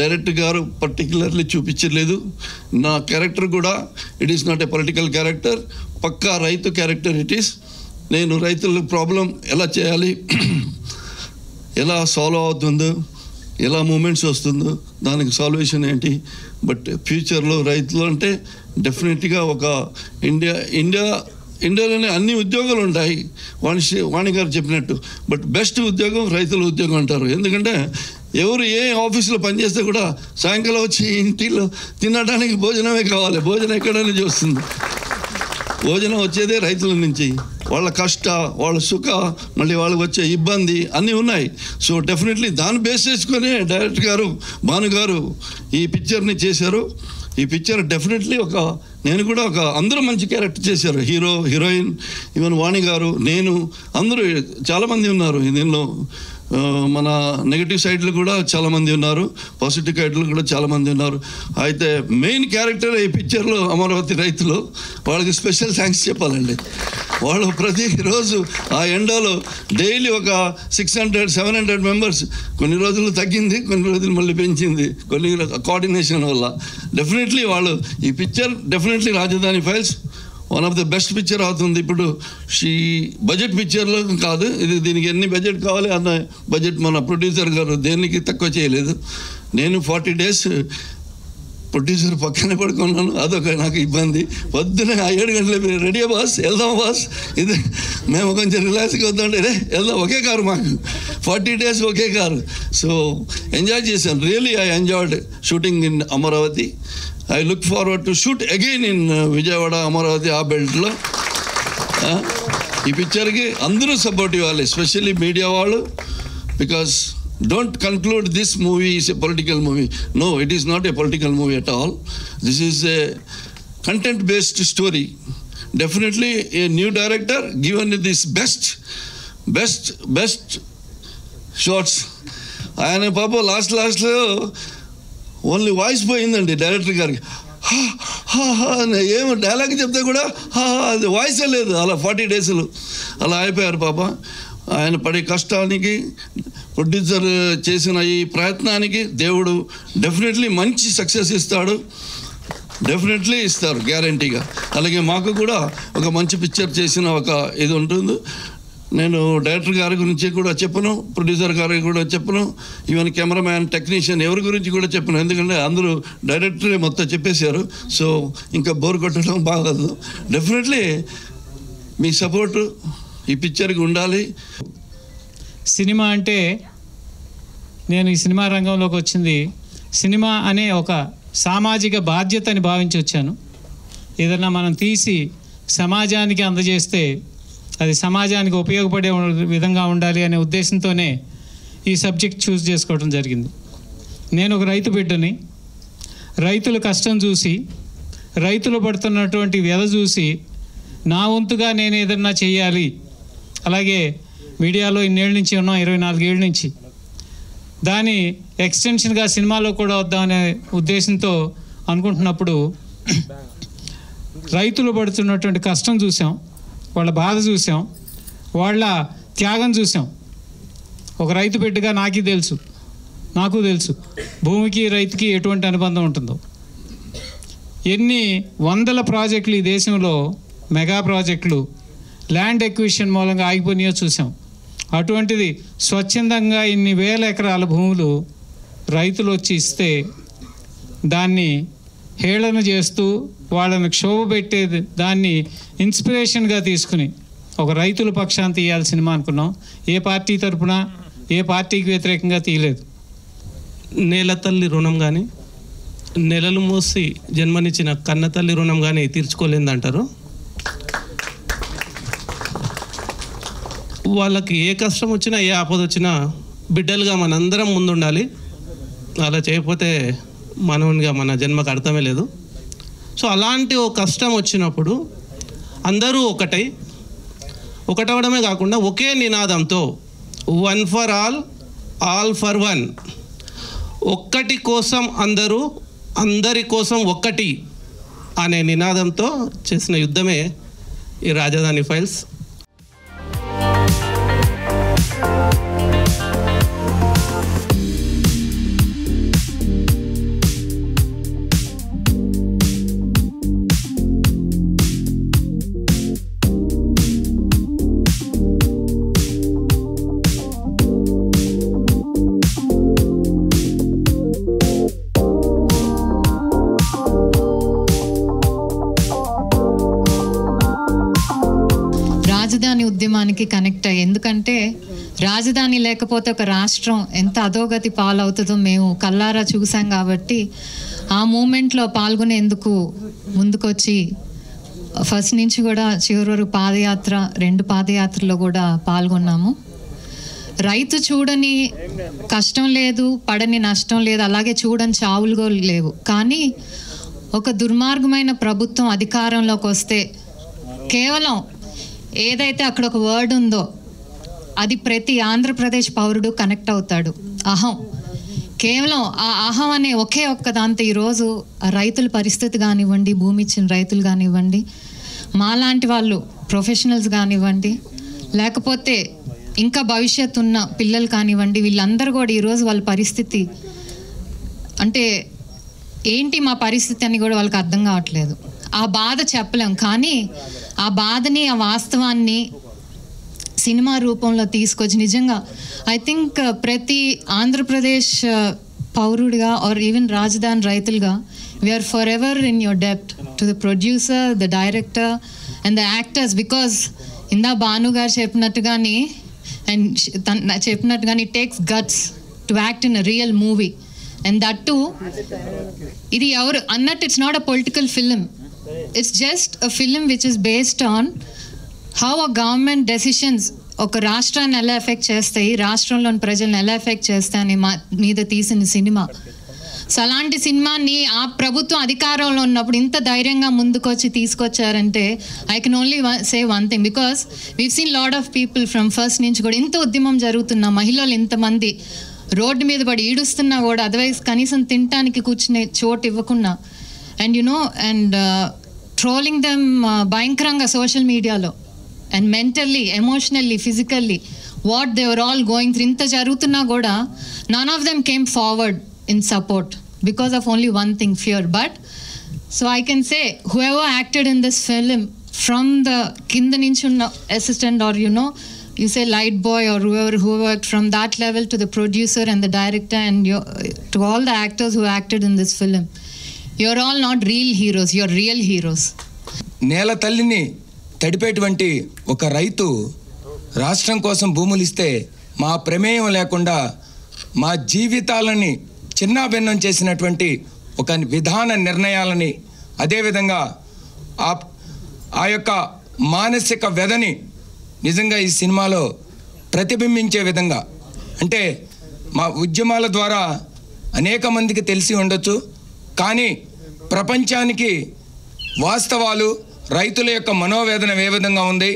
డైరెక్టర్ గారు పర్టికులర్లీ చూపించలేదు. నా క్యారెక్టర్ కూడా it is not a political character, పక్కా రైతు క్యారెక్టర్ ఇట్ ఈస్. నేను రైతుల ప్రాబ్లం ఎలా చేయాలి, ఎలా సాల్వ్ అవుతుందో, ఎలా మూమెంట్స్ వస్తుందో, దానికి సాల్వేషన్ ఏంటి. బట్ ఫ్యూచర్లో రైతులు అంటే డెఫినెట్గా ఒక ఇండియాలోనే అన్ని ఉద్యోగాలు ఉంటాయి, వాణి గారు చెప్పినట్టు. బట్ బెస్ట్ ఉద్యోగం రైతుల ఉద్యోగం అంటారు. ఎందుకంటే ఎవరు ఏ ఆఫీసులో పనిచేస్తే కూడా సాయంకాలం వచ్చి ఇంటిలో తినడానికి భోజనమే కావాలి. భోజనం ఎక్కడ నుంచి వస్తుంది? భోజనం వచ్చేదే రైతుల నుంచి. వాళ్ళ కష్ట, వాళ్ళ సుఖ, మళ్ళీ వాళ్ళకి వచ్చే ఇబ్బంది అన్నీ ఉన్నాయి. సో డెఫినెట్లీ దాన్ని బేస్ చేసుకొని డైరెక్టర్ గారు, భాను గారు ఈ పిక్చర్ని చేశారు. ఈ పిక్చర్ డెఫినెట్లీ నేను కూడా అందరూ మంచి క్యారెక్టర్ చేశారు. హీరో, హీరోయిన్, ఈవెన్ వాణి గారు, నేను, అందరూ చాలామంది ఉన్నారు దీనిలో. మన నెగిటివ్ సైడ్లు కూడా చాలామంది ఉన్నారు, పాజిటివ్ సైడ్లు కూడా చాలామంది ఉన్నారు. అయితే మెయిన్ క్యారెక్టర్ ఈ పిక్చర్లో అమరావతి రైతులు, వాళ్ళకి స్పెషల్ థ్యాంక్స్ చెప్పాలండి. వాళ్ళు ప్రతిరోజు ఆ ఎండలో డైలీ ఒక 600-700 మెంబర్స్, కొన్ని రోజులు తగ్గింది, కొన్ని రోజులు మళ్ళీ పెంచింది, కొన్ని కోఆర్డినేషన్ వల్ల. డెఫినెట్లీ వాళ్ళు ఈ పిక్చర్ డెఫినెట్లీ రాజధాని files one of the best picture అవుతుంది. ఇప్పుడు బడ్జెట్ పిక్చర్లో కాదు ఇది, దీనికి ఎన్ని బడ్జెట్ కావాలి అన్న బడ్జెట్ మన ప్రొడ్యూసర్ గారు దేనికి తక్కువ చేయలేదు. నేను 40 days ప్రొడ్యూసర్ పక్కనే పడుకున్నాను, అదొక నాకు ఇబ్బంది. పొద్దున 7 గంటలకు రెడీ బాస్, వెళ్దాం బాస్, ఇది మేము కొంచెం రిలాక్స్గా వద్దాం, వెళ్దాం, ఒకే కారు మాకు, 40 days ఒకే కారు. సో ఎంజాయ్ చేశాను. Really I enjoyed shooting in Amaravati. I look forward to shoot again in Vijayawada, Amaravati, ఆ బెల్ట్లో. ఈ పిక్చర్కి అందరూ సపోర్ట్ ఇవ్వాలి, ఎస్పెషల్లీ మీడియా వాళ్ళు. Because don't conclude this movie is a political movie. No, it is not a political movie at all. This is a content-based story. Definitely a new director given this best shots. ఆయన పాప లాస్ట్లో only voice పోయిందండి director గారికి. ఏమో dialogue చెప్తే కూడా అది వాయిసే లేదు. అలా 40 days అలా అయిపోయారు పాప. ఆయన పడే కష్టానికి, ప్రొడ్యూసర్ చేసిన ఈ ప్రయత్నానికి దేవుడు డెఫినెట్లీ మంచి సక్సెస్ ఇస్తాడు, డెఫినెట్లీ ఇస్తారు గ్యారంటీగా. అలాగే మాకు కూడా ఒక మంచి పిక్చర్ చేసిన ఒక ఇది ఉంటుంది. నేను డైరెక్టర్ గారి గురించి కూడా చెప్పను, ప్రొడ్యూసర్ గారి కూడా చెప్పను, ఈవెన్ కెమెరామ్యాన్, టెక్నీషియన్ ఎవరి గురించి కూడా చెప్పను. ఎందుకంటే అందరూ డైరెక్టరే మొత్తం చెప్పేశారు. సో ఇంకా బోర్ కొట్టడం బాగదు. డెఫినెట్లీ మీ సపోర్టు ఈ పిక్చర్కి ఉండాలి. సినిమా అంటే, నేను ఈ సినిమా రంగంలోకి వచ్చింది సినిమా అనే ఒక సామాజిక బాధ్యతని భావించి వచ్చాను. ఏదన్నా మనం తీసి సమాజానికి అందజేస్తే అది సమాజానికి ఉపయోగపడే విధంగా ఉండాలి అనే ఉద్దేశంతోనే ఈ సబ్జెక్ట్ చూస్ చేసుకోవడం జరిగింది. నేను ఒక రైతు బిడ్డని. రైతుల కష్టం చూసి, రైతులు పడుతున్నటువంటి వ్యధ చూసి నా వంతుగా నేను ఏదన్నా చేయాలి. అలాగే మీడియాలో ఇన్నేళ్ళ నుంచి ఉన్నాం, 24 ఏళ్ళ నుంచి. దాని ఎక్స్టెన్షన్గా సినిమాలో కూడా వద్దామనే ఉద్దేశంతో అనుకుంటున్నప్పుడు రైతులు పడుతున్నటువంటి కష్టం చూసాం, వాళ్ళ బాధ చూసాం, వాళ్ళ త్యాగం చూసాం. ఒక రైతు బిడ్డగా నాకు తెలుసు భూమికి రైతుకి ఎటువంటి అనుబంధం ఉంటుందో. ఎన్ని వందల ప్రాజెక్టులు ఈ దేశంలో, మెగా ప్రాజెక్టులు ల్యాండ్ ఎక్విజిషన్ మూలంగా ఆగిపోయినాయో చూసాం. అటువంటిది స్వచ్ఛందంగా ఇన్ని వేల ఎకరాల భూములు రైతులు వచ్చి ఇస్తే దాన్ని హేళన చేస్తూ వాళ్ళని క్షోభ పెట్టేది, దాన్ని ఇన్స్పిరేషన్గా తీసుకుని ఒక రైతుల పక్షాన్ని తీయాలి సినిమా అనుకున్నాం. ఏ పార్టీ తరపున, ఏ పార్టీకి వ్యతిరేకంగా తీయలేదు. నేల తల్లి రుణం కానీ, నెలలు మోసి జన్మనిచ్చిన కన్న తల్లి రుణం కానీ తీర్చుకోలేదంటారు. వాళ్ళకి ఏ కష్టం వచ్చినా, ఏ ఆపద వచ్చినా బిడ్డలుగా మనందరం ముందుండాలి. అలా చేయకపోతే మనవునిగా మన జన్మకు అర్థమే లేదు. సో అలాంటి ఓ కష్టం వచ్చినప్పుడు అందరూ ఒకటవడమే కాకుండా ఒకే నినాదంతో, 1 for all, all for one, ఒక్కటి కోసం అందరూ, అందరి కోసం ఒక్కటి అనే నినాదంతో చేసిన యుద్ధమే ఈ రాజధాని ఫైల్స్. రాజధాని ఉద్యమానికి కనెక్ట్ అయ్యి, ఎందుకంటే రాజధాని లేకపోతే ఒక రాష్ట్రం ఎంత అధోగతి పాలవుతుందో మేము కల్లారా చూసాం. కాబట్టి ఆ మూమెంట్లో పాల్గొనేందుకు ముందుకొచ్చి ఫస్ట్ నుంచి కూడా చివరి వరకు పాదయాత్ర, 2 పాదయాత్రలో కూడా పాల్గొన్నాము. రైతు చూడని కష్టం లేదు, పడని నష్టం లేదు, అలాగే చూడని చావులు కూడా లేవు. కానీ ఒక దుర్మార్గమైన ప్రభుత్వం అధికారంలోకి వస్తే కేవలం ఏదైతే అక్కడ ఒక వర్డ్ ఉందో అది ప్రతి ఆంధ్రప్రదేశ్ పౌరుడు కనెక్ట్ అవుతాడు. అహం. కేవలం ఆ అహం అనే ఒకే ఒక్క దాంతో ఈరోజు రైతుల పరిస్థితి కానివ్వండి, భూమి ఇచ్చిన రైతులు కానివ్వండి, మాలాంటి వాళ్ళు ప్రొఫెషనల్స్ కానివ్వండి, లేకపోతే ఇంకా భవిష్యత్తు ఉన్న పిల్లలు కానివ్వండి, వీళ్ళందరూ కూడా ఈరోజు వాళ్ళ పరిస్థితి అంటే ఏంటి మా పరిస్థితి అని కూడా వాళ్ళకి అర్థం కావట్లేదు. ఆ బాధ చెప్పలేం, కానీ ఆ బాధని, ఆ వాస్తవాన్ని సినిమా రూపంలో తీసుకొచ్చి నిజంగా ఐ థింక్ ప్రతి ఆంధ్రప్రదేశ్ పౌరుడిగా ఆర్ ఈవెన్ రాజధాని రైతులుగా we are for ever in your డెప్ట్ to the producer, the director and the actors. Because ఇందా భాను గారు చెప్పినట్టుగాని అండ్ చెప్పినట్టుగాని it takes guts to act in a real movie. And that too ఇది ఎవరు అన్నట్టు it's not a political film, it's just a film which is based on how a government decisions ఒక రాష్ట్రాన్ని ఎలా ఎఫెక్ట్ చేస్తాయి, రాష్ట్రంలోని ప్రజలను ఎలా ఎఫెక్ట్ చేస్తాయని మీద తీసిన సినిమా. సో అలాంటి సినిమాని ఆ ప్రభుత్వం అధికారంలో ఉన్నప్పుడు ఇంత ధైర్యంగా ముందుకొచ్చి తీసుకొచ్చారంటే I can only say one thing, because we've seen lot of people from first నుంచి కూడా ఇంత ఉద్యమం జరుగుతున్న మహిళలు ఇంతమంది రోడ్డు మీద పడి ఈడుస్తున్నా కూడా అదర్వైజ్ కనీసం తినటానికి కూర్చునే చోటు ఇవ్వకుండా అండ్ అండ్ ట్రోలింగ్ దెమ్ భయంకరంగా సోషల్ మీడియాలో and mentally, emotionally, physically what they were all going through. ఇంత జరుగుతున్నా కూడా none of them came forward in support because of only one thing, fear. But so I can say whoever acted in this film, from the kinda nunchi unna assistant or you say light boy or who worked from that level to the producer and the director and to all the actors who acted in this film, you're all not real heroes, you're real heroes. నేల తల్లిని తడిపేటువంటి ఒక రైతు రాష్ట్రం కోసం భూములు ఇస్తే మా ప్రమేయం లేకుండా మా జీవితాలని చిన్నాభిన్నం చేసినటువంటి ఒక విధాన నిర్ణయాలని, అదేవిధంగా ఆ యొక్క మానసిక వ్యధని నిజంగా ఈ సినిమాలో ప్రతిబింబించే విధంగా, అంటే మా ఉద్యమాల ద్వారా అనేక మందికి తెలిసి ఉండొచ్చు, కానీ ప్రపంచానికి వాస్తవాలు, రైతుల యొక్క మనోవేదన ఏ విధంగా ఉంది,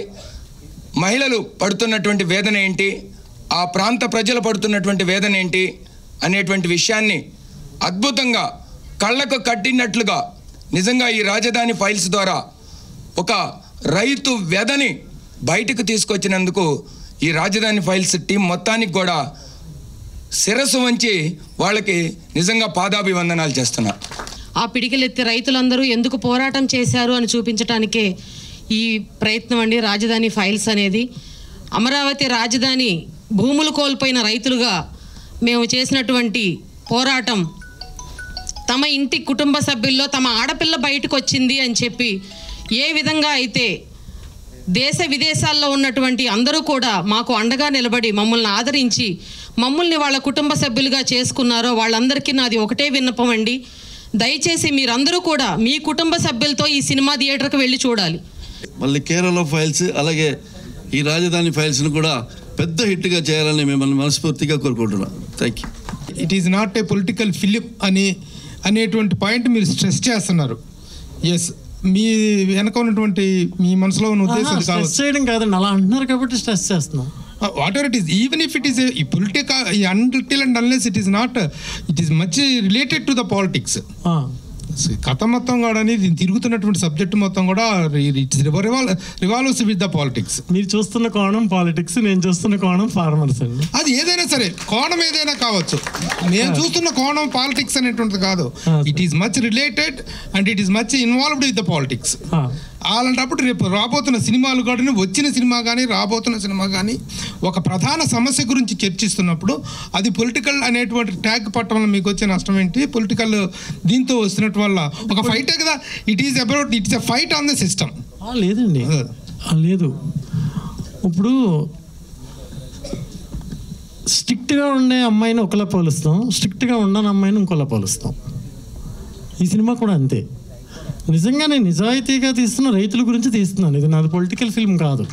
మహిళలు పడుతున్నటువంటి వేదన ఏంటి, ఆ ప్రాంత ప్రజలు పడుతున్నటువంటి వేదన ఏంటి అనేటువంటి విషయాన్ని అద్భుతంగా కళ్ళకు కట్టినట్లుగా నిజంగా ఈ రాజధాని ఫైల్స్ ద్వారా ఒక రైతు వ్యధని బయటకు తీసుకొచ్చినందుకు ఈ రాజధాని ఫైల్స్ టీం మొత్తానికి కూడా శిరస్సు వంచి వాళ్ళకి నిజంగా పాదాభివందనాలు చేస్తున్నారు. ఆ పిడికిలెత్తి రైతులందరూ ఎందుకు పోరాటం చేశారు అని చూపించడానికే ఈ ప్రయత్నం అండి రాజధాని ఫైల్స్ అనేది. అమరావతి రాజధాని భూములు కోల్పోయిన రైతులుగా మేము చేసినటువంటి పోరాటం, తమ ఇంటి కుటుంబ సభ్యుల్లో తమ ఆడపిల్ల బయటకు వచ్చింది అని చెప్పి ఏ విధంగా అయితే దేశ విదేశాల్లో ఉన్నటువంటి అందరూ కూడా మాకు అండగా నిలబడి మమ్మల్ని ఆదరించి మమ్మల్ని వాళ్ళ కుటుంబ సభ్యులుగా చేసుకున్నారో వాళ్ళందరికీ నాది ఒకటే విన్నపం అండి, దయచేసి మీరందరూ కూడా మీ కుటుంబ సభ్యులతో ఈ సినిమా థియేటర్కి వెళ్ళి చూడాలి. మళ్ళీ కేరళ ఫైల్స్ అలాగే ఈ రాజధాని ఫైల్స్ను కూడా పెద్ద హిట్గా చేయాలని మిమ్మల్ని మనస్ఫూర్తిగా కోరుకుంటున్నాం. Thank you. It is not a political film అనేటువంటి పాయింట్ మీరు స్ట్రెస్ చేస్తున్నారు. ఎస్, మీ వెనక ఉన్నటువంటి మీ మనసులో ఉన్న ఉద్దేశం చేయడం కాదండి, అలా అంటున్నారు కాబట్టి స్ట్రెస్ చేస్తున్నాం. What ever it is, even if it is a political, until and unless it is not, it is much related to the politics. కథ మొత్తం కూడా అనేది తిరుగుతున్నటువంటి సబ్జెక్ట్ మొత్తం కూడా రివాల్వ్స్ విత్ ద పాలిటిక్స్. మీరు చూస్తున్న కోణం పాలిటిక్స్, నేను చూస్తున్న కోణం ఫార్మర్స్ అండి. అది ఏదైనా సరే, కోణం ఏదైనా కావచ్చు, నేను చూస్తున్న కోణం పాలిటిక్స్ అనేటువంటిది కాదు. It is much related and it is much involved with the politics. అలాంటప్పుడు రేపు రాబోతున్న సినిమాలు కానీ, వచ్చిన సినిమా కానీ, రాబోతున్న సినిమా కానీ ఒక ప్రధాన సమస్య గురించి చర్చిస్తున్నప్పుడు అది పొలిటికల్ అనేటువంటి ట్యాగ్ పట్టడం వల్ల మీకు వచ్చే నష్టం ఏంటి? పొలిటికల్ దీంతో వస్తున్నట్టు వల్ల ఒక ఫైటే కదా. It is about, it's a fight on the system. లేదండి, లేదు. ఇప్పుడు స్ట్రిక్ట్గా ఉండే అమ్మాయిని ఒకలా పోలుస్తాం, స్ట్రిక్ట్గా ఉండని అమ్మాయిని ఇంకోలా పోలుస్తాం. ఈ సినిమా కూడా అంతే. నిజంగా నేను నిజాయితీగా తీస్తున్న రైతుల గురించి తీస్తున్నాను. ఇది నాది పొలిటికల్ ఫిల్మ్ కాదు.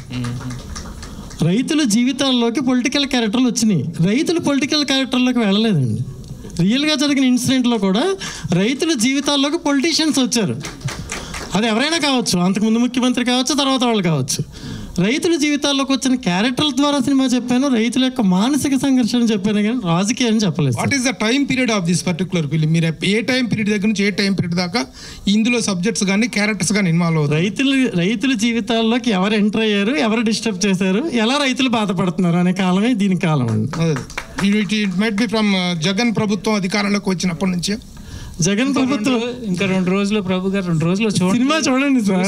రైతుల జీవితాల్లోకి పొలిటికల్ క్యారెక్టర్లు వచ్చినాయి, రైతులు పొలిటికల్ క్యారెక్టర్లోకి వెళ్ళలేదండి. రియల్గా జరిగిన ఇన్సిడెంట్లో కూడా రైతుల జీవితాల్లోకి పొలిటీషియన్స్ వచ్చారు. అది ఎవరైనా కావచ్చు, అంతకుముందు ముఖ్యమంత్రి కావచ్చు, తర్వాత వాళ్ళు కావచ్చు. రైతుల జీవితాల్లోకి వచ్చిన క్యారెక్టర్ల ద్వారా సినిమా చెప్పాను, రైతుల యొక్క మానసిక సంఘర్షణ చెప్పాను, కానీ రాజకీయం చెప్పలేదు. What is the time period of this particular film? మీరు ఏ టైం పీరియడ్ దగ్గర నుంచి ఏ టైం పీరియడ్ దాకా ఇందులో సబ్జెక్ట్స్ కానీ క్యారెక్టర్స్ కానీ ఇన్వాల్వ్ అవుతారు? రైతుల జీవితాల్లోకి ఎవరు ఎంటర్ అయ్యారు, ఎవరు డిస్టర్బ్ చేశారు, ఎలా రైతులు బాధపడుతున్నారు అనే కాలమే దీని కాలం అండి. It might be from Jagan ప్రభుత్వం అధికారంలోకి వచ్చినప్పటి నుంచి. జగన్ ప్రభుత్వం ఇంకా 2 రోజులు, ప్రభు గారు 2 రోజులు సినిమా చూడండి సార్.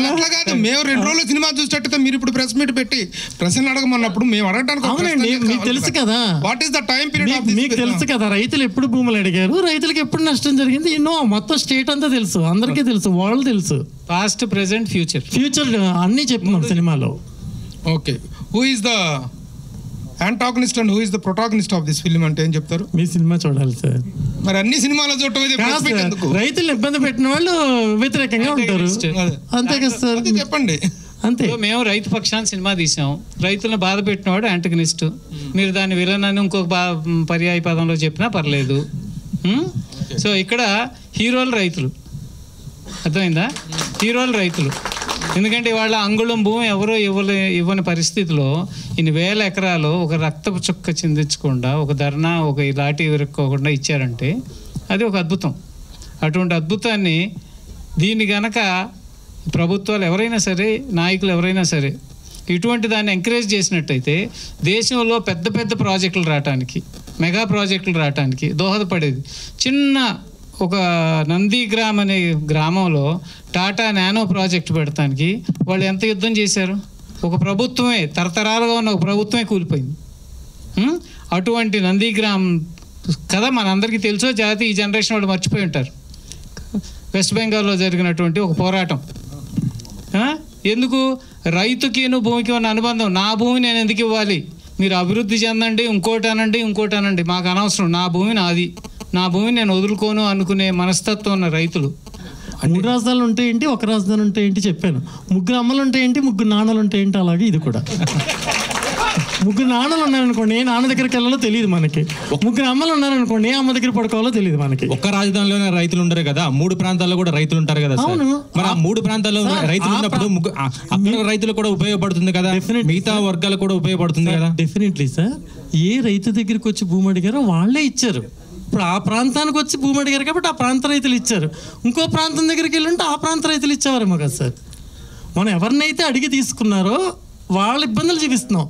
అట్లా కాదు, మేము 2 రోజులు సినిమా చూసేటట్టు మీరు ఇప్పుడు ప్రెస్ మీట్ పెట్టి ప్రశ్నలు అడగమన్నప్పుడు మేము అడగడానికి. అవునండి, మీకు తెలుసు కదా what is the time period. మీకు తెలుసు కదా రైతులు ఎప్పుడు భూములు అడిగారు, రైతులకు ఎప్పుడు నష్టం జరిగింది, మొత్తం స్టేట్ అంతా తెలుసు, అందరికీ తెలుసు, వాళ్ళు తెలుసు. పాస్ట్, ప్రెసెంట్, ఫ్యూచర్ అన్నీ చెప్తున్నాం సినిమాలో. Okay, who is the antagonist and who is the protagonist of this film అంటే ఏం చెప్తారు? మీ సినిమా చూడాలి సార్. మరి అన్ని సినిమాలో చూడటం రైతులు ఇబ్బంది పెట్టిన వాళ్ళు వ్యతిరేకంగా ఉంటారు, అంతే కదా సార్. చెప్పండి. అంతే. మేము రైతు పక్షాన్ని సినిమా తీసాం, రైతులను బాధ పెట్టినవాడు యాంటగనిస్ట్. మీరు దాన్ని విలన్ అని ఇంకొక పర్యాయ పదంలో చెప్పినా పర్లేదు. సో ఇక్కడ హీరోలు రైతులు, అర్థమైందా? హీరోలు రైతులు. ఎందుకంటే వాళ్ళ అంగుళం భూమి ఎవరో ఇవ్వని పరిస్థితిలో ఇన్ని వేల ఎకరాలు ఒక రక్తపు చుక్క చిందించకుండా, ఒక ధర్నా, ఒక లాఠీ విరుక్కోకుండా ఇచ్చారంటే అది ఒక అద్భుతం. అటువంటి అద్భుతాన్ని దీన్ని గనక ప్రభుత్వాలు ఎవరైనా సరే, నాయకులు ఎవరైనా సరే ఇటువంటి దాన్ని ఎంకరేజ్ చేసినట్టయితే దేశంలో పెద్ద పెద్ద ప్రాజెక్టులు రావటానికి, మెగా ప్రాజెక్టులు రావటానికి దోహదపడేది. చిన్న ఒక నందిగ్రామ్ అనే గ్రామంలో టాటా నానో ప్రాజెక్ట్ పెడతానికి వాళ్ళు ఎంత యుద్ధం చేశారు? ఒక ప్రభుత్వమే, తరతరాలుగా ఉన్న ఒక ప్రభుత్వమే కూలిపోయింది. అటువంటి నందిగ్రామ్ కథ మనందరికీ తెలుసో, జాతి ఈ జనరేషన్ వాళ్ళు మర్చిపోయి ఉంటారు. వెస్ట్ బెంగాల్లో జరిగినటువంటి ఒక పోరాటం. ఎందుకు? రైతుకిను భూమికి ఉన్న అనుబంధం. నా భూమి నేను ఎందుకు ఇవ్వాలి? మీరు అభివృద్ధి చెందండి, ఇంకోటి అనండి, మాకు అనవసరం, నా భూమి నాది, నా భూమి నేను వదులుకోను అనుకునే మనస్తత్వం ఉన్న రైతులు. 3 రాజధానులు ఉంటే ఏంటి, ఒక రాజధాని ఉంటే ఏంటి చెప్పాను. 3 అమ్మలు ఉంటే ఏంటి, 3 నాన్నలు ఉంటే ఏంటి, అలాగే ఇది కూడా. 3 నాన్నలు ఉన్నారనుకోండి, ఏ నాన్న దగ్గరికి వెళ్ళాలో తెలియదు మనకి. 3 అమ్మలు ఉన్నారనుకోండి, ఏ అమ్మ దగ్గర పడుకోవాలో తెలియదు మనకి. ఒక్క రాజధానిలోనే రైతులు ఉండరు కదా, 3 ప్రాంతాల్లో కూడా రైతులు ఉంటారు కదా. అవును, మరి ఆ 3 ప్రాంతాల్లో రైతులు ఉన్నప్పుడు అక్కడ రైతులు కూడా ఉపయోగపడుతుంది కదా, మిగతా వర్గాలు కూడా ఉపయోగపడుతుంది కదా. Definitely sir. ఏ రైతు దగ్గరికి వచ్చి భూమి అడిగారో వాళ్ళే ఇచ్చారు. ఇప్పుడు ఆ ప్రాంతానికి వచ్చి భూమి అడిగారు కాబట్టి ఆ ప్రాంత రైతులు ఇచ్చారు. ఇంకో ప్రాంతం దగ్గరికి వెళ్ళుంటే ఆ ప్రాంత రైతులు ఇచ్చేవారేమో కదా సార్. మనం ఎవరినైతే అడిగి తీసుకున్నారో వాళ్ళ ఇబ్బందులు చూపిస్తున్నాం.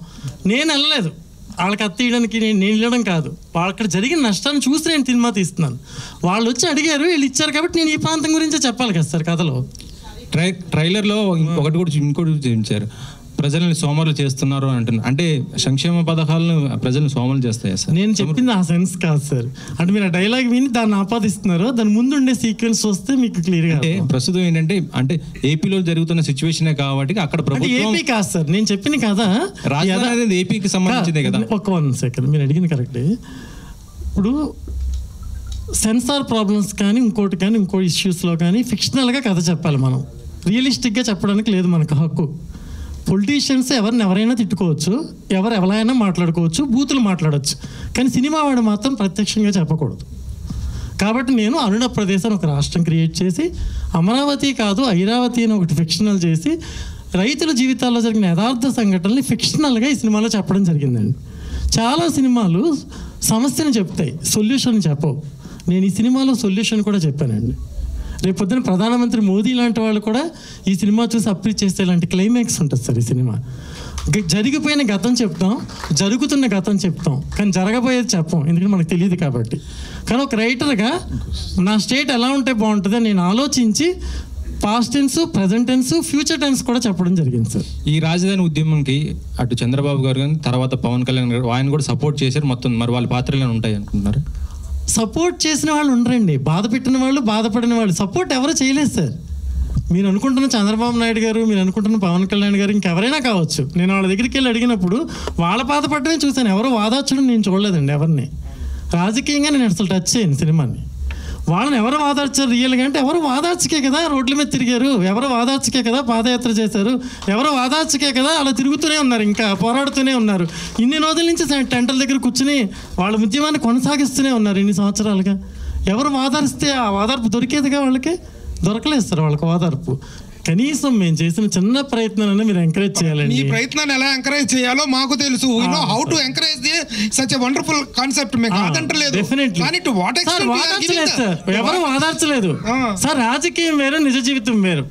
నేను వెళ్ళలేదు వాళ్ళకి అత్తేయడానికి, నేను వెళ్ళడం కాదు, వాళ్ళ అక్కడ జరిగిన నష్టాన్ని చూసి నేను సినిమా తీస్తున్నాను. వాళ్ళు వచ్చి అడిగారు, వీళ్ళు ఇచ్చారు కాబట్టి నేను ఈ ప్రాంతం గురించే చెప్పాలి కదా సార్ కథలో. ట్రైలర్లో ఇంకోటి చూపించారు, ప్రజల్ని సోమరులు చేస్తున్నారు అని అంటున్నారు. అంటే సంక్షేమ పథకాలను ప్రజల్ని సోమరులు చేస్తాయా సార్? నేను చెప్పింది ఆ సెన్స్ కాదు సార్. అంటే మీరు ఆ డైలాగ్ విని దాన్ని ఆపాదిస్తున్నారు. దాని ముందు ఉండే సీక్వెన్స్ వస్తే మీకు క్లియర్గా. అంటే ప్రస్తుతం ఏంటంటే అంటే ఏపీలో జరుగుతున్న సిచ్యువేషనే కాబట్టి అక్కడ ప్రభుత్వం. ఏపీ కాదు సార్ నేను చెప్పింది కదా, రాజధాని అనేది ఏపీకి సంబంధించిందే కదా. ఒక 1 సెకండ్, మీరు అడిగింది కరెక్టే. ఇప్పుడు సెన్సార్ ప్రాబ్లమ్స్ కానీ ఇంకో ఇష్యూస్లో కానీ ఫిక్షనల్గా కథ చెప్పాలి మనం. రియలిస్టిక్గా చెప్పడానికి లేదు మనకు హక్కు. పొలిటీషియన్స్ ఎవరైనా తిట్టుకోవచ్చు, ఎవరైనా మాట్లాడుకోవచ్చు, బూతులు మాట్లాడవచ్చు, కానీ సినిమా వాడు మాత్రం ప్రత్యక్షంగా చెప్పకూడదు. కాబట్టి నేను అరుణప్రదేశ్ అని ఒక రాష్ట్రం క్రియేట్ చేసి, అమరావతి కాదు ఐరావతి అని ఒకటి ఫిక్షనల్ చేసి, రైతుల జీవితాల్లో జరిగిన యథార్థ సంఘటనల్ని ఫిక్షనల్గా ఈ సినిమాలో చెప్పడం జరిగిందండి. చాలా సినిమాలు సమస్యను చెప్తాయి, సొల్యూషన్ చెప్పవు. నేను ఈ సినిమాలో సొల్యూషన్ కూడా చెప్పానండి. రేపు పొద్దున ప్రధానమంత్రి మోదీ లాంటి వాళ్ళు కూడా ఈ సినిమా చూసి అప్రీచ్ చేస్తే ఇలాంటి క్లైమాక్స్ ఉంటుంది సార్. ఈ సినిమా జరిగిపోయిన గతం చెప్తాం, జరుగుతున్న గతం చెప్తాం, కానీ జరగబోయేది చెప్పం, ఎందుకంటే మనకు తెలియదు కాబట్టి. కానీ ఒక రైటర్గా నా స్టేట్ ఎలా ఉంటే బాగుంటుంది నేను ఆలోచించి past tense, present tense, future tense కూడా చెప్పడం జరిగింది సార్. ఈ రాజధాని ఉద్యమంకి అటు చంద్రబాబు గారు కానీ తర్వాత పవన్ కళ్యాణ్ గారు ఆయన కూడా సపోర్ట్ చేశారు మొత్తం. మరి వాళ్ళ పాత్రలు ఉంటాయి అనుకుంటున్నారు? సపోర్ట్ చేసిన వాళ్ళు ఉండరండి, బాధ పెట్టిన వాళ్ళు, బాధపడిన వాళ్ళు. సపోర్ట్ ఎవరు చేయలేదు సార్. మీరు అనుకుంటున్న చంద్రబాబు నాయుడు గారు, మీరు అనుకుంటున్న పవన్ కళ్యాణ్ గారు, ఇంకెవరైనా కావచ్చు. నేను వాళ్ళ దగ్గరికి వెళ్ళి అడిగినప్పుడు వాళ్ళ బాధపడమే చూశాను, ఎవరు వాదార్చడం నేను చూడలేదండి ఎవరిని. రాజకీయంగా నేను అసలు టచ్ చేయను సినిమాని. వాళ్ళని ఎవరు వాదార్చారు రియల్గా అంటే, ఎవరు వాదార్చకే కదా రోడ్ల మీద తిరిగారు, ఎవరు వాదార్చకే కదా పాదయాత్ర చేశారు, ఎవరు వాదార్చకే కదా అలా తిరుగుతూనే ఉన్నారు, ఇంకా పోరాడుతూనే ఉన్నారు. ఇన్ని రోజుల నుంచి టెంటల దగ్గర కూర్చుని వాళ్ళ ఉద్యమాన్ని కొనసాగిస్తూనే ఉన్నారు ఇన్ని సంవత్సరాలుగా. ఎవరు వాదార్స్తే ఆ వాదార్పు దొరికేదిగా వాళ్ళకి? దొరకలేదు సార్ వాళ్ళకి వాదార్పు. కనీసం మేము చేసిన చిన్న ప్రయత్నాలను మీరు ఎంకరేజ్ చేయాలండి. ఈ ప్రయత్నాన్ని ఎలా ఎంకరేజ్ చేయాలో మాకు తెలుసు. We know how to encourage the such a wonderful concept. మేము కాదంటలేదు, కానీ to what extent we are giving sir. ఎవరు వాదార్చలేదు సార్. రాజకీయం వేరు, నిజ జీవితం వేరు.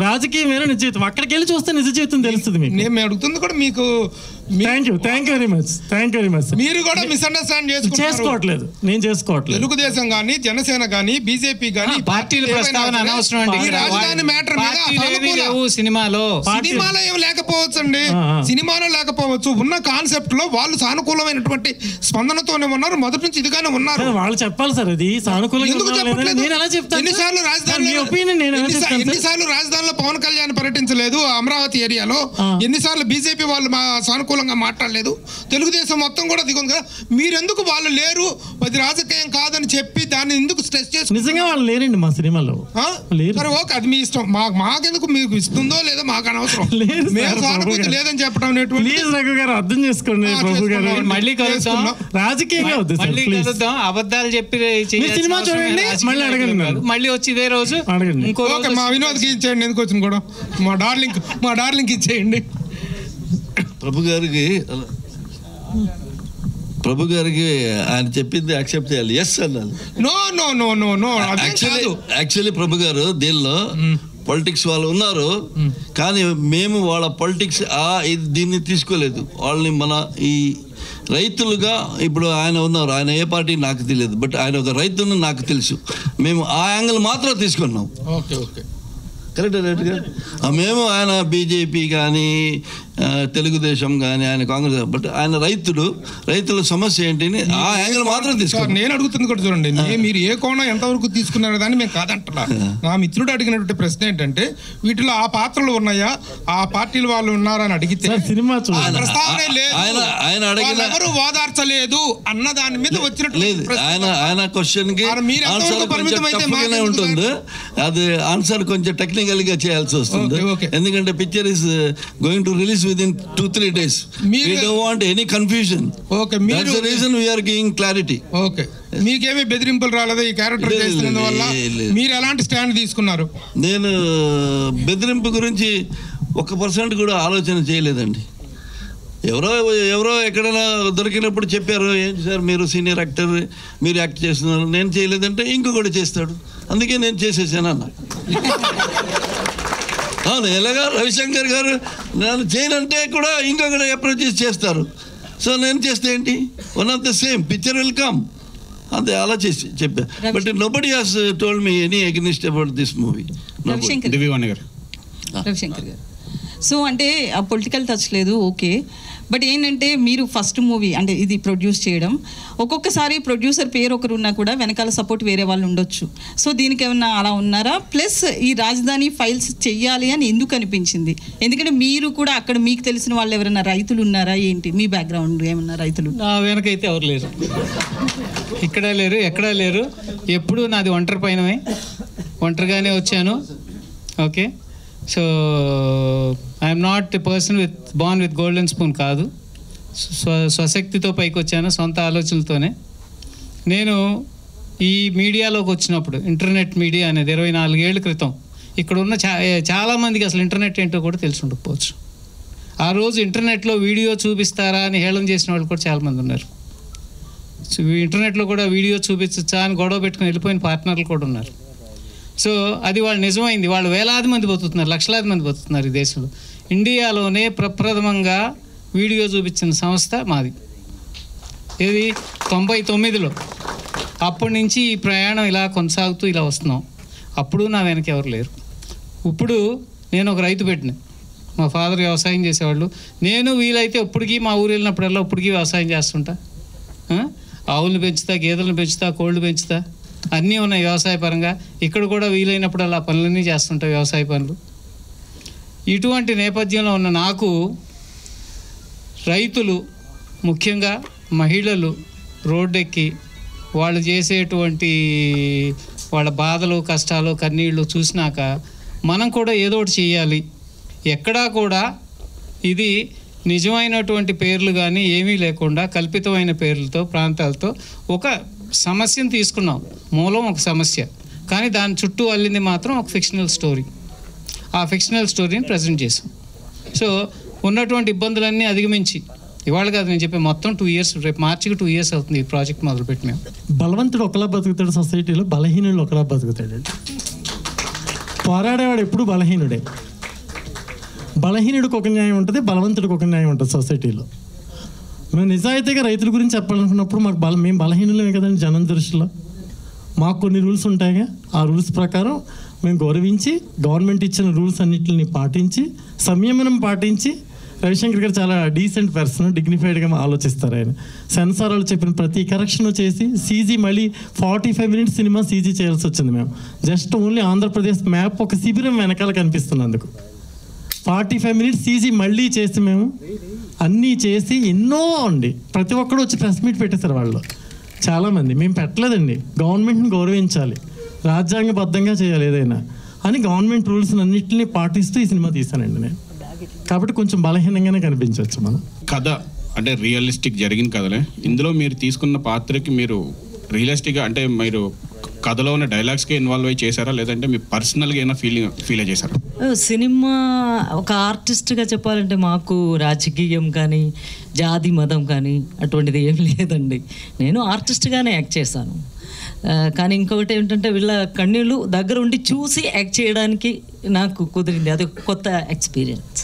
రాజకీయం వేరు, నిజ జీవితం. అక్కడికి వెళ్ళి చూస్తే నిజ జీవితం తెలుస్తుంది మీకు. నేను అడుగుతుంది కూడా మీకు. Thank you very much. మీరు కూడా మిస్అండర్స్టాండ్ చేసుకోవట్లేదు, నేను చేసుకోవట్లేదు. తెలుగుదేశం కానీ, జనసేన కానీ, బీజేపీ కానీ పార్టీల ప్రస్తావన అనవసరం అండి. ఈ రాజధాని మ్యాటర్ సినిమాలో ఏం లేకపోవచ్చు అండి, సినిమాలో లేకపోవచ్చు. ఉన్న కాన్సెప్ట్ లో వాళ్ళు సానుకూలమైనటువంటి స్పందనతోనే ఉన్నారు, మొదటి నుంచి ఇదిగానే ఉన్నారు. వాళ్ళు చెప్పాలి సార్, అది సానుకూలంగా ఎన్నిసార్లు రాజధానిలో పవన్ కళ్యాణ్ పర్యటించలేదు అమరావతి ఏరియాలో? ఎన్నిసార్లు బీజేపీ వాళ్ళు మా సానుకూల అనుకూలంగా మాట్లాడలేదు. తెలుగుదేశం మొత్తం కూడా దిగుంది కదా, మీరెందుకు వాళ్ళు లేరు, అది రాజకీయం కాదని చెప్పి దాన్ని ఎందుకు స్ట్రెస్ చేసి? నిజంగా వాళ్ళు లేరండి మా సినిమాలో. సరే ఓకే, అది మీ ఇష్టం. మాకెందుకు, మీకు ఇస్తుందో లేదో మాకు అనవసరం. మేము సానుభూతి లేదని చెప్పడం ప్లీజ్ రఘు గారు అర్థం చేసుకోండి. ప్రభు గారు మళ్ళీ కలుద్దాం, రాజకీయంగా వద్దు సార్, మళ్ళీ ప్లీజ్. కలుద్దాం. అబద్ధాలు చెప్పి సినిమా చూడండి, మళ్ళీ అడగండి. మళ్ళీ వచ్చి ఇదే రోజు అడగండి. ఇంకో ఓకే, మా వినోద్కి ఇచ్చేయండి, ఎందుకు వచ్చింది కూడా మా డార్లింగ్ ఇచ్చేయండి. ప్రభు గారికి ఆయన చెప్పింది యాక్సెప్ట్ చేయాలి. ఎస్ అన్నాను. నో యాక్చువల్లీ ప్రభు గారు దీనిలో పొలిటిక్స్ వాళ్ళు ఉన్నారు, కానీ మేము వాళ్ళ పొలిటిక్స్ దీన్ని తీసుకోలేదు. వాళ్ళని మన ఈ రైతులుగా ఇప్పుడు ఆయన ఉన్నారు, ఆయన ఏ పార్టీ నాకు తెలియదు, బట్ ఆయన ఒక రైతుని నాకు తెలుసు. మేము ఆ యాంగిల్ మాత్రం తీసుకున్నాం. ఓకే కరెక్ట్గా మేము ఆయన బీజేపీ కానీ తెలుగుదేశం కానీ ఆయన కాంగ్రెస్, బట్ ఆయన రైతుల సమస్య ఏంటి ఆ యాంగిల్ మాత్రం తీసుకున్నాం. నేను అడుగుతుంది కూడా చూడండి, మీరు ఏ కోణం ఎంతవరకు తీసుకున్నారు దాన్ని మేము కాదంటున్నా. నా మిత్రుడు అడిగినటువంటి ప్రశ్న ఏంటంటే వీటిలో ఆ పాత్రలు ఉన్నాయా, ఆ పార్టీలు వాళ్ళు ఉన్నారని అడిగితే సినిమా ప్రస్తావనే లేదు, ఆయన అడిగిన ఎవరు వాదార్చలేదు అన్న దాని మీద వచ్చినట్టు లేదు. ఆయన క్వశ్చన్ కి ఆన్సర్ ఉంటుంది, అది ఆన్సర్ కొంచెం టెక్నికల్ గా చేయాల్సి వస్తుంది. ఎందుకంటే picture is going to release within 2-3 days. We don't want any confusion. Okay, that's the reason we are giving clarity. Okay, మీకేమీ బెదిరింపులు రాలేదా ఈ క్యారెక్టర్ చేస్తున్నందు వల్ల? మీరు ఎలాంటి స్టాండ్ తీసుకున్నారు? నేను బెదిరింపు గురించి 1% కూడా ఆలోచన చేయలేదండి. ఎవరో ఎక్కడైనా దొరికినప్పుడు చెప్పారు, ఏంటి సార్ మీరు సీనియర్ యాక్టర్, మీరు యాక్ట్ చేస్తున్నారు, నేను చేయలేదంటే ఇంకొకటి చేస్తాడు, అందుకే నేను చేసేసాను అన్న. అవును, ఎలాగా రవిశంకర్ గారు నేను చేయనంటే కూడా ఇంకొకటి అప్రోచ్ చేస్తారు. సో నేను చేస్తే ఏంటి, one of the same picture will come, అంతే అలా చేసి చెప్పా. But nobody has told me any against about this movie. Ravishankar గారు, సో అంటే ఆ పొలిటికల్ టచ్ లేదు, ఓకే. బట్ ఏంటంటే మీరు ఫస్ట్ మూవీ అంటే ఇది ప్రొడ్యూస్ చేయడం, ఒక్కొక్కసారి ప్రొడ్యూసర్ పేరు ఒకరు ఉన్నా కూడా వెనకాల సపోర్ట్ వేరే వాళ్ళు ఉండొచ్చు. సో దీనికి ఏమన్నా అలా ఉన్నారా? ప్లస్ ఈ రాజధాని ఫైల్స్ చెయ్యాలి అని ఎందుకు అనిపించింది? ఎందుకంటే మీరు కూడా అక్కడ మీకు తెలిసిన వాళ్ళు ఎవరైనా రైతులు ఉన్నారా ఏంటి, మీ బ్యాక్గ్రౌండ్ ఏమన్నా రైతులు? నా వెనకైతే ఎవరు లేరు, ఇక్కడ లేరు, ఎక్కడా లేరు. ఎప్పుడు నాది ఒంటరిగానే వచ్చాను. Okay, so I'm not a person born with golden spoon కాదు. స్వశక్తితో పైకి వచ్చాను, సొంత ఆలోచనలతోనే. నేను ఈ మీడియాలోకి వచ్చినప్పుడు, ఇంటర్నెట్ మీడియా అనేది 24 ఏళ్ళ క్రితం ఇక్కడ ఉన్న చాలామందికి అసలు ఇంటర్నెట్ ఏంటో కూడా తెలిసి ఉండకపోవచ్చు. ఆ రోజు ఇంటర్నెట్లో వీడియో చూపిస్తారా అని హేళన చేసిన వాళ్ళు కూడా చాలామంది ఉన్నారు. ఇంటర్నెట్లో కూడా వీడియో చూపించచ్చా అని గొడవ పెట్టుకుని వెళ్ళిపోయిన పార్ట్నర్లు కూడా ఉన్నారు. సో అది వాళ్ళు నిజమైంది. వాళ్ళు వేలాది మంది బతుకుతున్నారు, లక్షలాది మంది బతుకుతున్నారు ఈ దేశంలో. ఇండియాలోనే ప్రప్రథమంగా వీడియో చూపించిన సంస్థ మాది. ఇది 99లో. అప్పటి నుంచి ఈ ప్రయాణం ఇలా కొనసాగుతూ ఇలా వస్తున్నాం. అప్పుడు నా వెనక ఎవరు లేరు. ఇప్పుడు నేను ఒక రైతు పెట్టిన, మా ఫాదర్ వ్యవసాయం చేసేవాళ్ళు. నేను వీలైతే ఇప్పటికీ మా ఊరు వెళ్ళినప్పుడల్లా ఇప్పటికీ వ్యవసాయం చేస్తుంటా. ఆవులను పెంచుతా, గేదెలను పెంచుతా, కోళ్ళు పెంచుతా, అన్నీ ఉన్నాయి వ్యవసాయ పరంగా. ఇక్కడ కూడా వీలైనప్పుడు అలా పనులన్నీ చేస్తుంటాయి, వ్యవసాయ పనులు. ఇటువంటి నేపథ్యంలో ఉన్న నాకు రైతులు, ముఖ్యంగా మహిళలు రోడ్డెక్కి వాళ్ళు చేసేటువంటి వాళ్ళ బాధలు, కష్టాలు, కన్నీళ్ళు చూసినాక మనం కూడా ఏదో ఒకటి చేయాలి. ఎక్కడా కూడా ఇది నిజమైనటువంటి పేర్లు కానీ ఏమీ లేకుండా కల్పితమైన పేర్లతో, ప్రాంతాలతో ఒక సమస్యను తీసుకున్నాం. మూలం ఒక సమస్య, కానీ దాని చుట్టూ అల్లింది మాత్రం ఒక ఫిక్షనల్ స్టోరీ. ఆ ఫిక్షనల్ స్టోరీని ప్రజెంట్ చేసాం. సో ఉన్నటువంటి ఇబ్బందులన్నీ అధిగమించి, ఇవాళ కాదు నేను చెప్పే, మొత్తం 2 years, రేపు మార్చికి 2 years అవుతుంది ఈ ప్రాజెక్ట్ మొదలుపెట్టి. మేము బలవంతుడు ఒకలా బతుకుతాడు సొసైటీలో, బలహీనుడు ఒకలా బతుకుతాడు. పోరాడేవాడు ఎప్పుడు బలహీనుడే. బలహీనుడికి ఒక న్యాయం ఉంటుంది, బలవంతుడికి ఒక న్యాయం ఉంటుంది సొసైటీలో. మేము నిజాయితీగా రైతుల గురించి చెప్పాలనుకున్నప్పుడు మాకు మేము బలహీనులమే కదండి జనం దృష్టిలో. మాకు కొన్ని రూల్స్ ఉంటాయిగా, ఆ రూల్స్ ప్రకారం మేము గౌరవించి గవర్నమెంట్ ఇచ్చిన రూల్స్ అన్నింటిని పాటించి సంయమనం పాటించి, రవిశంకర్ గారు చాలా డీసెంట్ పర్సన్, డిగ్నిఫైడ్గా ఆలోచిస్తారు ఆయన. సెన్సార్ వాళ్ళు చెప్పిన ప్రతి కరెక్షన్ చేసి సీజీ మళ్ళీ 45 minutes సినిమా సీజీ చేయాల్సి వచ్చింది. మేము జస్ట్ ఓన్లీ ఆంధ్రప్రదేశ్ మ్యాప్ ఒక శిబిరం వెనకాల కనిపిస్తున్నందుకు 45 minutes తీసి మళ్ళీ చేసి మేము అన్నీ చేసి ఎన్నో అండి, ప్రతి ఒక్కరు వచ్చి ప్రెస్ మీట్ పెట్టేశారు వాళ్ళు చాలామంది. మేము పెట్టలేదండి, గవర్నమెంట్ని గౌరవించాలి, రాజ్యాంగబద్ధంగా చేయాలి ఏదైనా అని గవర్నమెంట్ రూల్స్ అన్నింటినీ పాటిస్తూ ఈ సినిమా తీశానండి నేను. కాబట్టి కొంచెం బలహీనంగానే కనిపించవచ్చు మనం. కథ అంటే రియలిస్టిక్ జరిగిన కథలే. ఇందులో మీరు తీసుకున్న పాత్రకి మీరు రియలిస్టిక్గా అంటే మీరు కథలో ఉన్న డైలాగ్స్కే ఇన్వాల్వ్ అయ్యి చేశారా, లేదంటే మీ పర్సనల్గా ఏమైనా ఫీల్ చేశారా? సినిమా ఒక ఆర్టిస్ట్గా చెప్పాలంటే మాకు రాజకీయం కానీ జాతి మతం కానీ అటువంటిది ఏం లేదండి. నేను ఆర్టిస్ట్గానే యాక్ట్ చేశాను. కానీ ఇంకొకటి ఏంటంటే వీళ్ళ కన్నీళ్ళు దగ్గర ఉండి చూసి యాక్ట్ చేయడానికి నాకు కుదిరింది. అది కొత్త ఎక్స్పీరియన్స్.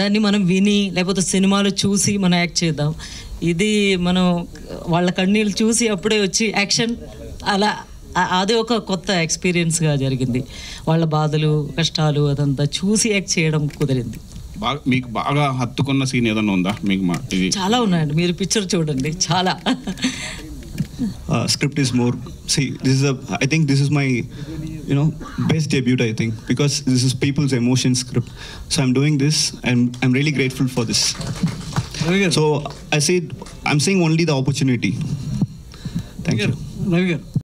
దాన్ని మనం విని లేకపోతే సినిమాలో చూసి మనం యాక్ట్ చేద్దాం. ఇది మనం వాళ్ళ కన్నీళ్ళు చూసి అప్పుడే వచ్చి యాక్షన్ అలా అది ఒక కొత్త ఎక్స్పీరియన్స్గా జరిగింది. వాళ్ళ బాధలు కష్టాలు అదంతా చూసి యాక్ట్ చేయడం కుదిరింది. మీకు బాగా హత్తుకున్న సీన్ ఏదైనా ఉందా మీకు? ఇది చాలా ఉన్నాయండి, మీరు పిక్చర్ చూడండి చాలా. Script is more, see, I think this is my best debut, I think, because this is people's emotion script, so I'm doing this and I'm really grateful for this. So I'm saying only the opportunity. Thank you.